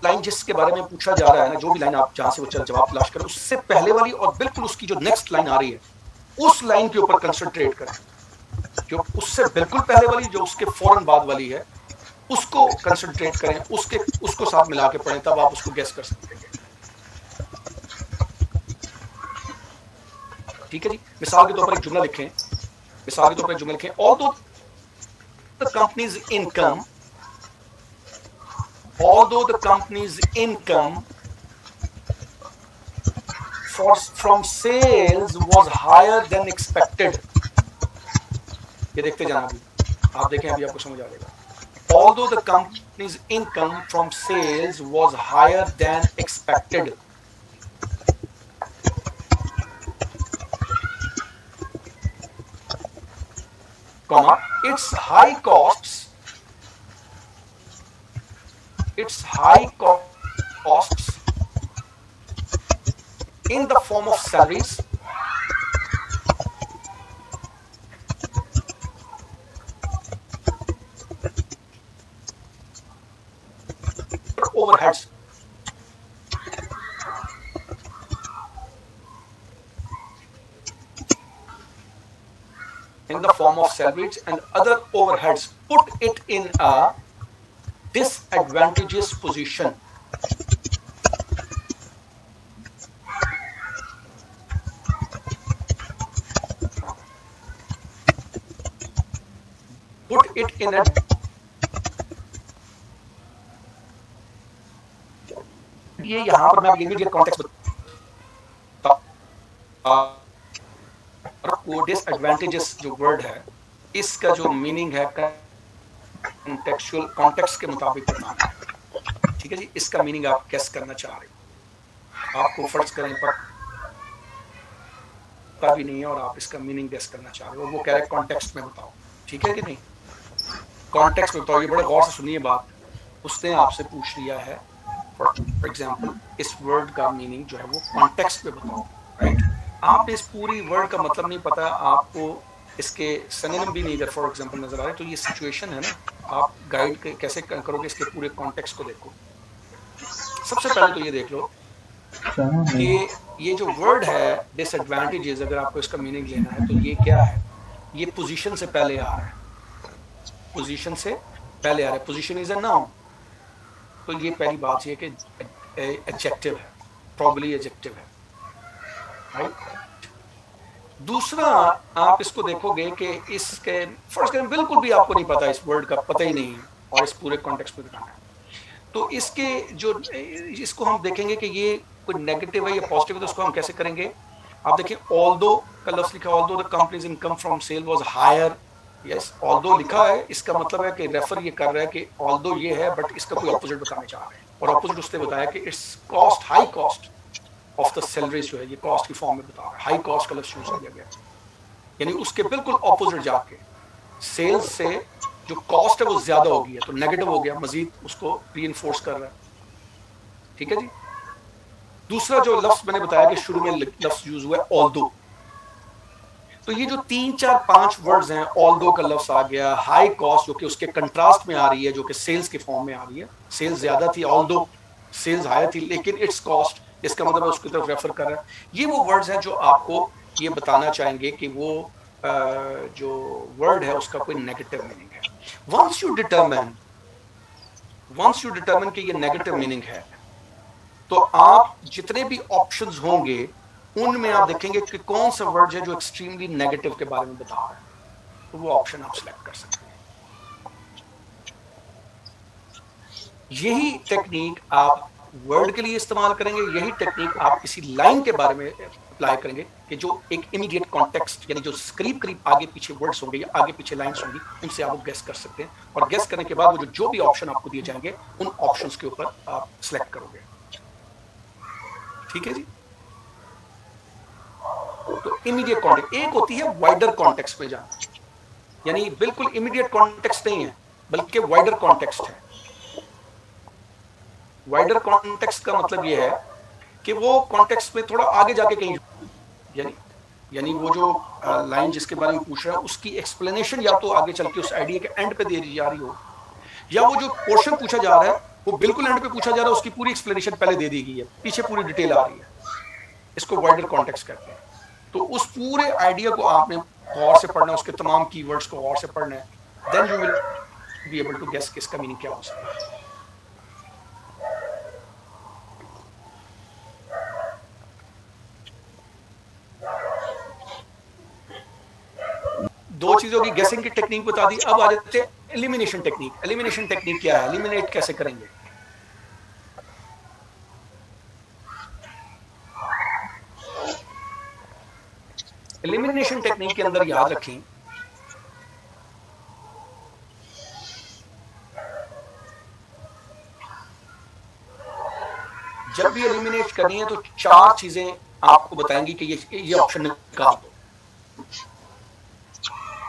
लाइन जिसके बारे में पूछा जा रहा है ना, जो भी लाइन आप जहां से वो जवाब तलाश करें, उससे पहले वाली और बिल्कुल उसकी जो नेक्स्ट लाइन आ रही है उस लाइन के ऊपर कंसंट्रेट करें। जो उससे बिल्कुल पहले वाली, जो उसके फौरन बाद वाली है, उसको कंसंट्रेट करें, उसको साथ मिला के पढ़ें, तब आप उसको गेस कर सकते हैं। ठीक है जी। मिसाल के तौर पर एक जुमला लिखें, although the company's income from sales was higher than expected। ये देखते जाना, अभी आप देखें, अभी आपको समझ आ जाएगा। Although the company's income from sales was higher than expected, comma, its high costs in the form of salaries overheads and other overheads put it in a disadvantageous position। put it in a ये यहां पर मैं immediate context वो disadvantages जो word है, इसका जो meaning है कॉन्टेक्चुअल, कॉन्टेक्स्ट के मुताबिक बताना है। ठीक है जी। इसका मीनिंग आप गेस करना चाह रहे हो, आपको फर्ज करें पता भी नहीं है और आप इसका मीनिंग गेस करना चाह रहे हो, वो कह रहे हैं कॉन्टेक्स्ट में बताओ। ठीक है कि नहीं, कॉन्टेक्स्ट में बताओ। ये बड़े गौर से सुनिए बात। उसने आपसे पूछ लिया है फॉर एग्जाम्पल, इस वर्ड का मीनिंग जो है वो कॉन्टेक्स्ट में बताओ, राइट। आप इस पूरी वर्ड का मतलब नहीं पता, आपको इसके सिनोनिम भी नहीं अगर फॉर एग्जाम्पल नजर आ रहे, तो ये सिचुएशन है ना, आप गाइड कैसे करोगे, इसके पूरे कॉन्टेक्स्ट को देखो। सबसे पहले तो ये देख लो कि ये जो वर्ड है डिसएडवांटेजेस, अगर आपको इसका मीनिंग लेना है तो ये क्या है, ये पोजीशन से पहले आ रहा है, पोजीशन से पहले आ रहा है। पोजीशन इज अ नाउन, तो ये पहली बात ये कि एडजेक्टिव है, प्रॉबली एडजेक्टिव है, राइट। दूसरा आप इसको देखोगे कि इसके फर्स्ट करें बिल्कुल भी आपको नहीं पता, इस वर्ड का पता ही नहीं है और इस पूरे कॉन्टेक्स्ट में बताना है, तो इसके जो इसको हम देखेंगे कि ये कोई नेगेटिव है या पॉजिटिव है, तो उसको हम कैसे करेंगे। आप देखिए, ऑल्दो का लफ्ज लिखा, although the company's income from sale was higher. Yes, although लिखा है, इसका मतलब है कि रेफर ये कर रहा है कि ऑल्दो ये है, बट इसका कोई ऑपोजिट बताने चाह रहे हैं, और ऑपोजिट उसने बताया कि it's cost, high cost of the salaries जो है, ये कॉस्ट की फॉर्म में बता रहा है, हाई कॉस्ट का लफ्ज यूज किया गया, यानी उसके बिल्कुल ऑपोजिट जाके सेल्स से जो कॉस्ट है वो ज्यादा हो गई है, तो नेगेटिव हो गया, मजीद उसको रीइंफोर्स कर रहा है। ठीक है जी। दूसरा जो लफ्ज मैंने बताया कि शुरू में लफ्ज यूज हुआ है ऑल्दो, तो ये जो 3, 4, 5 वर्ड्स हैं, ऑल्दो का लफ्ज आ गया, हाई कॉस्ट जो कि उसके कंट्रास्ट में आ रही है, जो कि सेल्स के फॉर्म में आ रही है, सेल्स ज्यादा थी, ऑल्दो सेल्स हायर थी, लेकिन इट्स कॉस्ट, इसका मतलब है उसकी तरफ रेफर कर रहा है। ये वो वर्ड्स हैं जो आपको ये बताना चाहेंगे कि वो जो वर्ड है उसका कोई नेगेटिव मीनिंग है। वंस यू डिटरमिन कि ये नेगेटिव मीनिंग है, तो आप जितने भी ऑप्शंस होंगे उनमें आप देखेंगे कि कौन सा वर्ड है जो एक्सट्रीमली नेगेटिव के बारे में बता रहा है, तो वो ऑप्शन आप सिलेक्ट कर सकते हैं। यही टेक्निक आप वर्ड के लिए इस्तेमाल करेंगे, यही टेक्निक आप किसी लाइन के बारे में अप्लाई करेंगे कि जो एक इमीडिएट कॉन्टेक्स्ट, यानी जो करीब करीब आगे पीछे वर्ड्स होंगे या आगे पीछे लाइंस होंगी, उनसे आप गेस कर सकते हैं, और गेस करने के बाद वो जो भी ऑप्शन आपको दिए जाएंगे उन ऑप्शंस के ऊपर आप सिलेक्ट करोगे। ठीक है जी। तो इमीडिएट कॉन्टेक्स्ट एक होती है, वाइडर कॉन्टेक्स्ट में जाना, यानी बिल्कुल इमीडिएट कॉन्टेक्स्ट नहीं है बल्कि वाइडर कॉन्टेक्स्ट है। वाइडर कॉन्टेक्स्ट का मतलब ये है कि वो कॉन्टेक्स्ट में थोड़ा आगे जाके कहीं, यानी वो जो लाइन जिसके बारे में पूछ रहा है उसकी एक्सप्लेनेशन या तो आगे चल के उस आइडिया के एंड पे दे दी जा रही हो, या वो जो पोर्शन पूछा जा रहा है वो बिल्कुल एंड पे पूछा जा रहा है, उसकी पूरी एक्सप्लेनेशन पहले दे दी गई है, पीछे पूरी डिटेल आ रही है, इसको वाइडर कॉन्टेक्स्ट कहते हैं। तो उस पूरे आइडिया को आपने गौर से पढ़ना है, उसके तमाम कीवर्ड्स को गौर से पढ़ना है, then you will be able to guess कि इसका मीनिंग क्या हो सकता है। दो चीजों की गेसिंग की टेक्निक बता दी, अब आ जाते हैं एलिमिनेशन टेक्निक। एलिमिनेशन टेक्निक क्या है, एलिमिनेट कैसे करेंगे? एलिमिनेशन टेक्निक के अंदर याद रखें जब भी एलिमिनेट करनी है तो चार चीजें आपको बताएंगी कि ये ऑप्शन निकाल दो।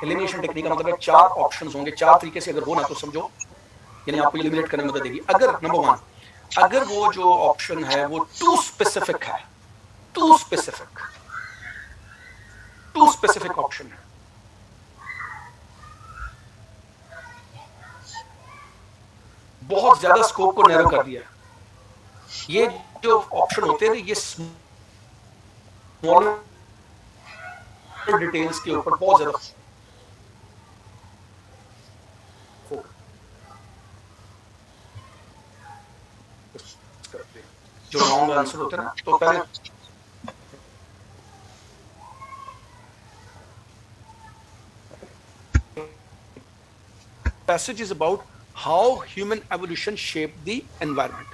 एलिमिनेशन टेक्निक का मतलब है चार ऑप्शंस होंगे, चार तरीके से अगर हो ना तो समझो यानी आपको एलिमिनेट करने में मदद देगी। अगर नंबर वन, अगर वो जो ऑप्शन है वो टू स्पेसिफिक है, टू स्पेसिफिक ऑप्शन है, बहुत ज्यादा स्कोप को नैरो कर दिया। ये जो ऑप्शन होते हैं ये स्मॉल डिटेल्स के ऊपर बहुत ज्यादा करते हैं, जो रॉन्ग आंसर होते हैं ना, तो पहले passage is about how human evolution shaped the environment।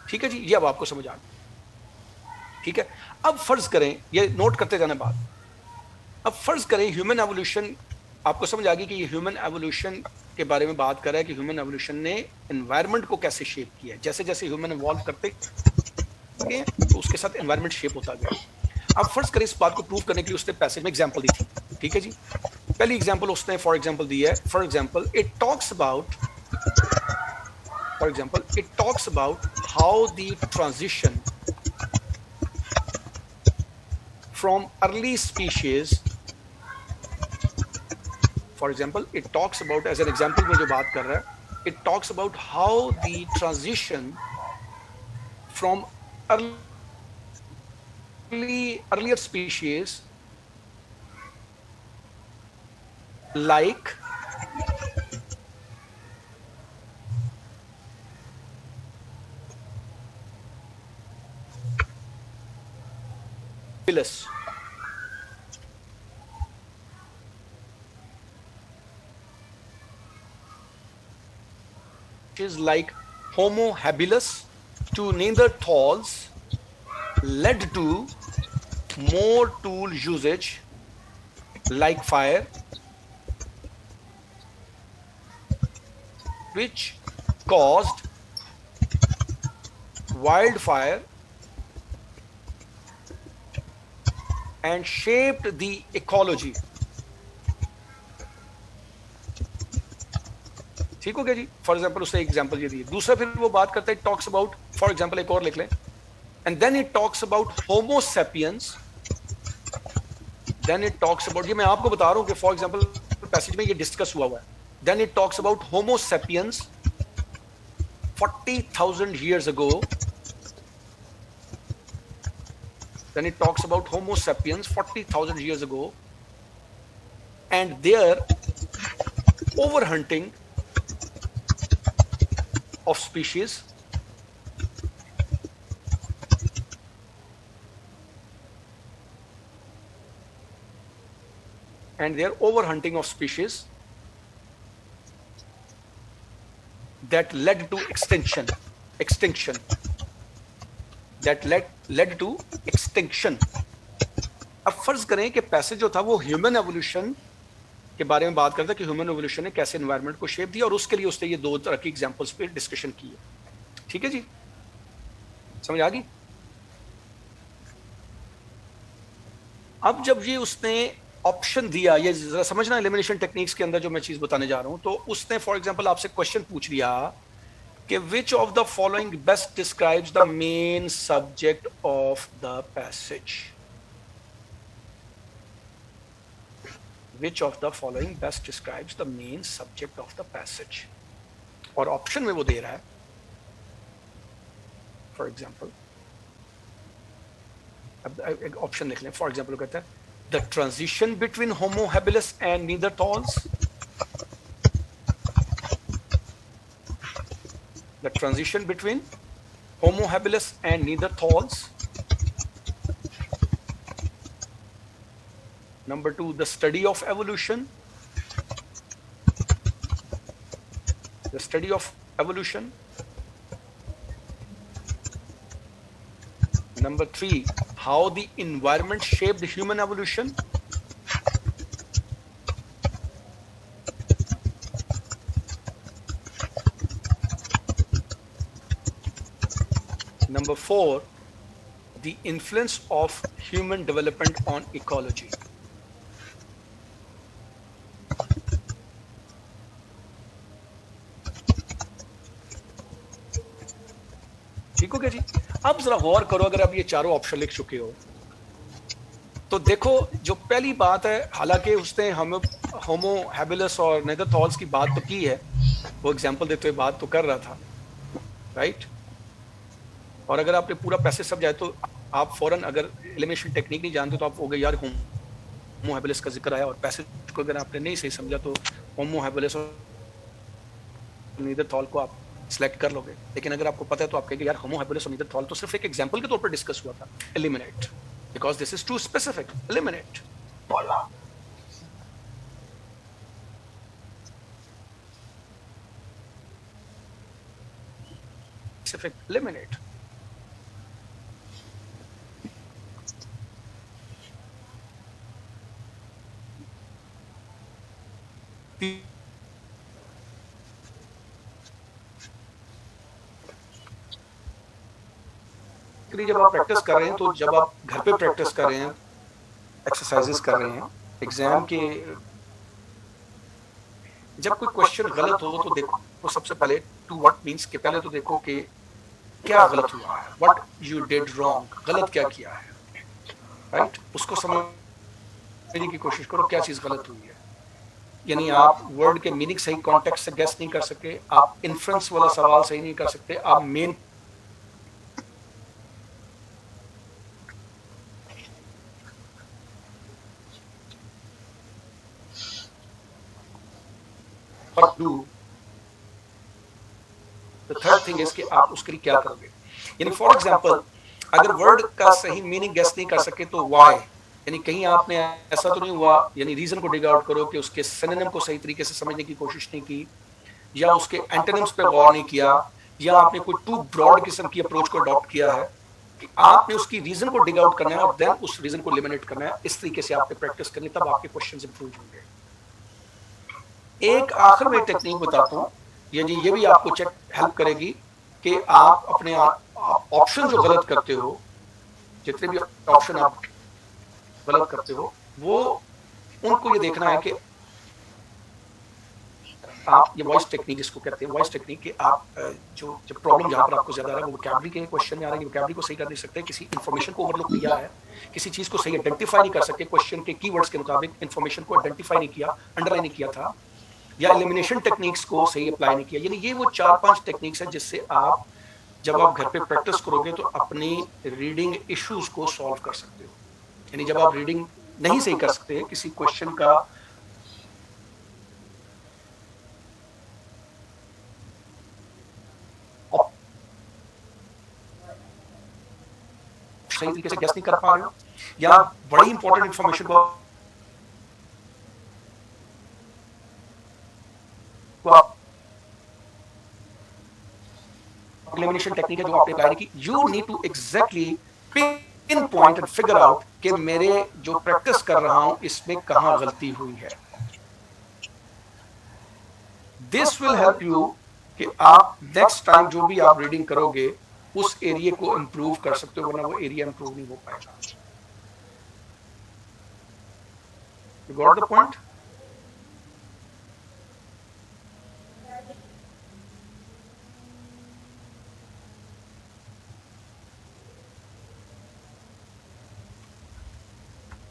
ठीक है जी, ये अब आपको समझ आ गया। ठीक है, अब फर्ज करें, ये नोट करते जाना बात, अब फर्ज करें ह्यूमन एवोल्यूशन, आपको समझ आ गई कि ये ह्यूमन एवोल्यूशन के बारे में बात कर रहा है कि ह्यूमन एवोल्यूशन ने एनवायरनमेंट को कैसे शेप किया है। जैसे जैसे ह्यूमन इवॉल्व करते गए तो उसके साथ एनवायरनमेंट शेप होता गया। अब फर्ज करें इस बात को प्रूव करने के लिए उसने पैसेज में एग्जांपल दी थी। ठीक है जी, पहली एग्जांपल उसने फॉर एग्जांपल दी है, for example it talks about how the transition from early species, for example it talks about, as an example में जो बात कर रहा है, it talks about how the transition from earlier species like habilis, is like Homo habilis to Neanderthals led to more tool usage like fire, which caused wildfire and shaped the ecology। ठीक हो गया जी, for example उसने example ये दी। दूसरा फिर वो बात करता है, टॉक्स अबाउट, फॉर एग्जाम्पल एक और लिख लें, and then it talks about Homo sapiens, then it talks about, ये मैं आपको बता रहा हूं कि फॉर एग्जांपल पैसेज में ये डिस्कस हुआ है, then it talks about Homo sapiens 40,000 years ago, then it talks about Homo sapiens 40,000 years ago and their overhunting of species, and their overhunting of species that led to extinction, that led to extinction। अब फर्ज करें कि passage जो था वो human evolution के बारे में बात करता है कि ह्यूमन एवोल्यूशन ने कैसे एनवायरनमेंट को शेप दिया, और उसके लिए उसने ये दो तरह की एग्जांपल्स पे डिस्कशन की है। ठीक है जी, समझ आ गई? अब जब ये उसने ऑप्शन दिया, ये जरा समझना एलिमिनेशन टेक्निक्स के अंदर जो मैं चीज बताने जा रहा हूं, तो उसने फॉर एग्जांपल आपसे क्वेश्चन पूछ लिया कि which of the following best describes the main subject of the passage, which of the following best describes the main subject of the passage, और ऑप्शन में वो दे रहा है फॉर एग्जाम्पल अब एक ऑप्शन लिख लें, फॉर एग्जाम्पल कहता है the transition between Homo habilis and Neanderthals, the transition between Homo habilis and Neanderthals. Number 2, the study of evolution. The study of evolution. Number 3, how the environment shaped human evolution. Number 4, the influence of human development on ecology. ठीक हो गया जी. अब जरा गौर करो, अगर आप ये चारों ऑप्शन लिख चुके हो तो देखो जो पहली बात है, हालांकि उसने हमें होमो हैबिलिस और नेदरथॉल्स की बात तो की है, वो एग्जांपल देते हुए बात तो कर रहा था, राइट. और अगर आपने पूरा पैसेज समझाए तो आप फौरन, अगर एलिमिनेशन टेक्निक नहीं जानते तो आप हो गए यार होमो हैबिलिस का जिक्र आया, और पैसेज को अगर आपने नहीं सही समझा तो होमो हैबिलिस और नीदरथॉल को आप सिलेक्ट कर लोगे. लेकिन अगर आपको पता है तो आप कहेंगे यार होमो हैबिलिस और नीदरथॉल तो सिर्फ एक एग्जांपल के तौर पर डिस्कस हुआ था. Eliminate, because this is too specific. Eliminate. Specific. Eliminate. जब आप प्रैक्टिस कर रहे हैं, तो जब आप घर पे प्रैक्टिस कर रहे हैं, एक्सरसाइजेस कर रहे हैं, एग्जाम के जब कोई क्वेश्चन गलत हो तो देखो, तो सबसे पहले टू व्हाट मींस के पहले तो देखो कि क्या गलत हुआ है, व्हाट यू डिड रॉन्ग, गलत क्या किया है, राइट. उसको समझने की कोशिश करो क्या चीज गलत हुई है. यानी आप वर्ड के मीनिंग सही कॉन्टेक्स्ट से गेस नहीं कर सके, आप इन्फ्रेंस वाला सवाल सही नहीं कर सकते, आप main do. The third thing is कि आप उसके लिए क्या करोगे. यानी फॉर एग्जांपल अगर वर्ड का सही मीनिंग गेस नहीं कर सके तो why, यानी कहीं आपने ऐसा तो नहीं हुआ, यानी रीजन को डिग आउट करो कि उसके सिनोनिम को सही तरीके से समझने की कोशिश नहीं की, या उसके एंटोनिम्स पे गौर नहीं किया, या आपने कोई टू ब्रॉड किस्म की अप्रोच को अडॉप्ट किया है. कि आपने उसकी रीजन को डिग आउट करना है और देन उस रीजन को एलिमिनेट करना है. इस तरीके से आपने प्रैक्टिस करनी, तब आपके क्वेश्चंस इंप्रूव होंगे. एक आखिर में टेक्निक बताता हूँ, ये भी आपको चेक हेल्प करेगी कि आप अपने ऑप्शन जो गलत करते हो, जितने भी ऑप्शन आप गलत करते हो, वो उनको ये देखना है कि आप, ये वॉइस टेक्निक इसको कहते हैं, वॉइस टेक्निक कि आप जो प्रॉब्लम जहां पर आपको ज्यादा आ रहा है वो वोकैबुलरी के क्वेश्चन में आ रहा है, वोकैबुलरी को सही कर नहीं सकते, किसी इंफॉर्मेशन को ओवरलुक किया है, किसी चीज को सही आइडेंटिफाई नहीं कर सके, क्वेश्चन के कीवर्ड्स के मुताबिक इंफॉर्मेशन को आइडेंटिफाई नहीं किया, अंडरलाइन नहीं किया था, या एलिमिनेशन टेक्निक्स को सही अप्लाई नहीं किया. यानी ये वो 4-5 टेक्निक्स है जिससे आप जब आप घर पे प्रैक्टिस करोगे तो अपनी रीडिंग इश्यूज को सॉल्व कर सकते हो. यानी जब आप रीडिंग नहीं सही कर सकते किसी क्वेश्चन का सही तरीके से गेस नहीं कर पा रहे हो, या बड़ी इंपॉर्टेंट इंफॉर्मेशन को एलिमिनेशन टेक्निक है जो आपने अप्लाई की, you need to exactly pinpoint and figure out कि मेरे जो प्रैक्टिस कर रहा हूं इसमें कहां गलती हुई है. दिस विल हेल्प यू कि आप नेक्स्ट टाइम जो भी आप रीडिंग करोगे उस एरिया को इंप्रूव कर सकते हो, वरना वो एरिया इंप्रूव नहीं हो पाएगा. You got the point.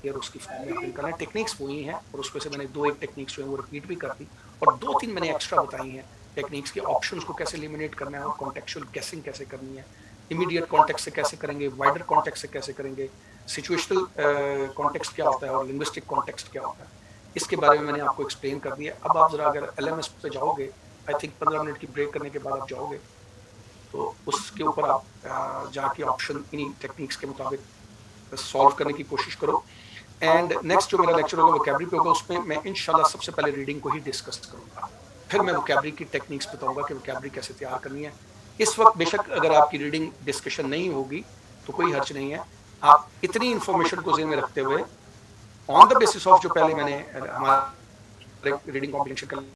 और उसकी फॉर्म में करना है. टेक्निक्स वही हैं और उसमें से मैंने 2-1 टेक्निक्स जो है वो रिपीट भी कर दी, और 2-3 मैंने एक्स्ट्रा बताई हैं टेक्निक्स के. ऑप्शंस को कैसे एलिमिनेट करना है और कॉन्टेक्चुअल गेसिंग कैसे करनी है, इमीडिएट कॉन्टेक्स्ट से कैसे करेंगे, वाइडर कॉन्टेक्स्ट से कैसे करेंगे, सिचुएशनल कॉन्टेक्स्ट क्या होता है और लिंग्विस्टिक कॉन्टेक्स्ट क्या होता है, इसके बारे में मैंने आपको एक्सप्लेन कर दिया। अब आप जरा अगर LMS पे जाओगे, आई थिंक 15 मिनट की ब्रेक करने के बाद आप जाओगे, तो उसके ऊपर आप जाके ऑप्शन इन्हीं टेक्निक्स के मुताबिक सॉल्व करने की कोशिश करो। एंड नेक्स्ट जो मेरा लेक्चर होगा वोकैबुलरी पे होगा, उसमें मैं इंशाल्लाह सबसे पहले रीडिंग को ही डिस्कस करूंगा, फिर मैं वोकैबुलरी की टेक्निक्स बताऊंगा कि वोकैबुलरी कैसे तैयार करनी है। इस वक्त बेशक अगर आपकी रीडिंग डिस्कशन नहीं होगी तो कोई हर्ज नहीं है, आप इतनी इंफॉर्मेशन को ज़हन में रखते हुए ऑन द बेसिस ऑफ जो पहले मैंने हमारे रीडिंग कॉम्प्रिहेंशन का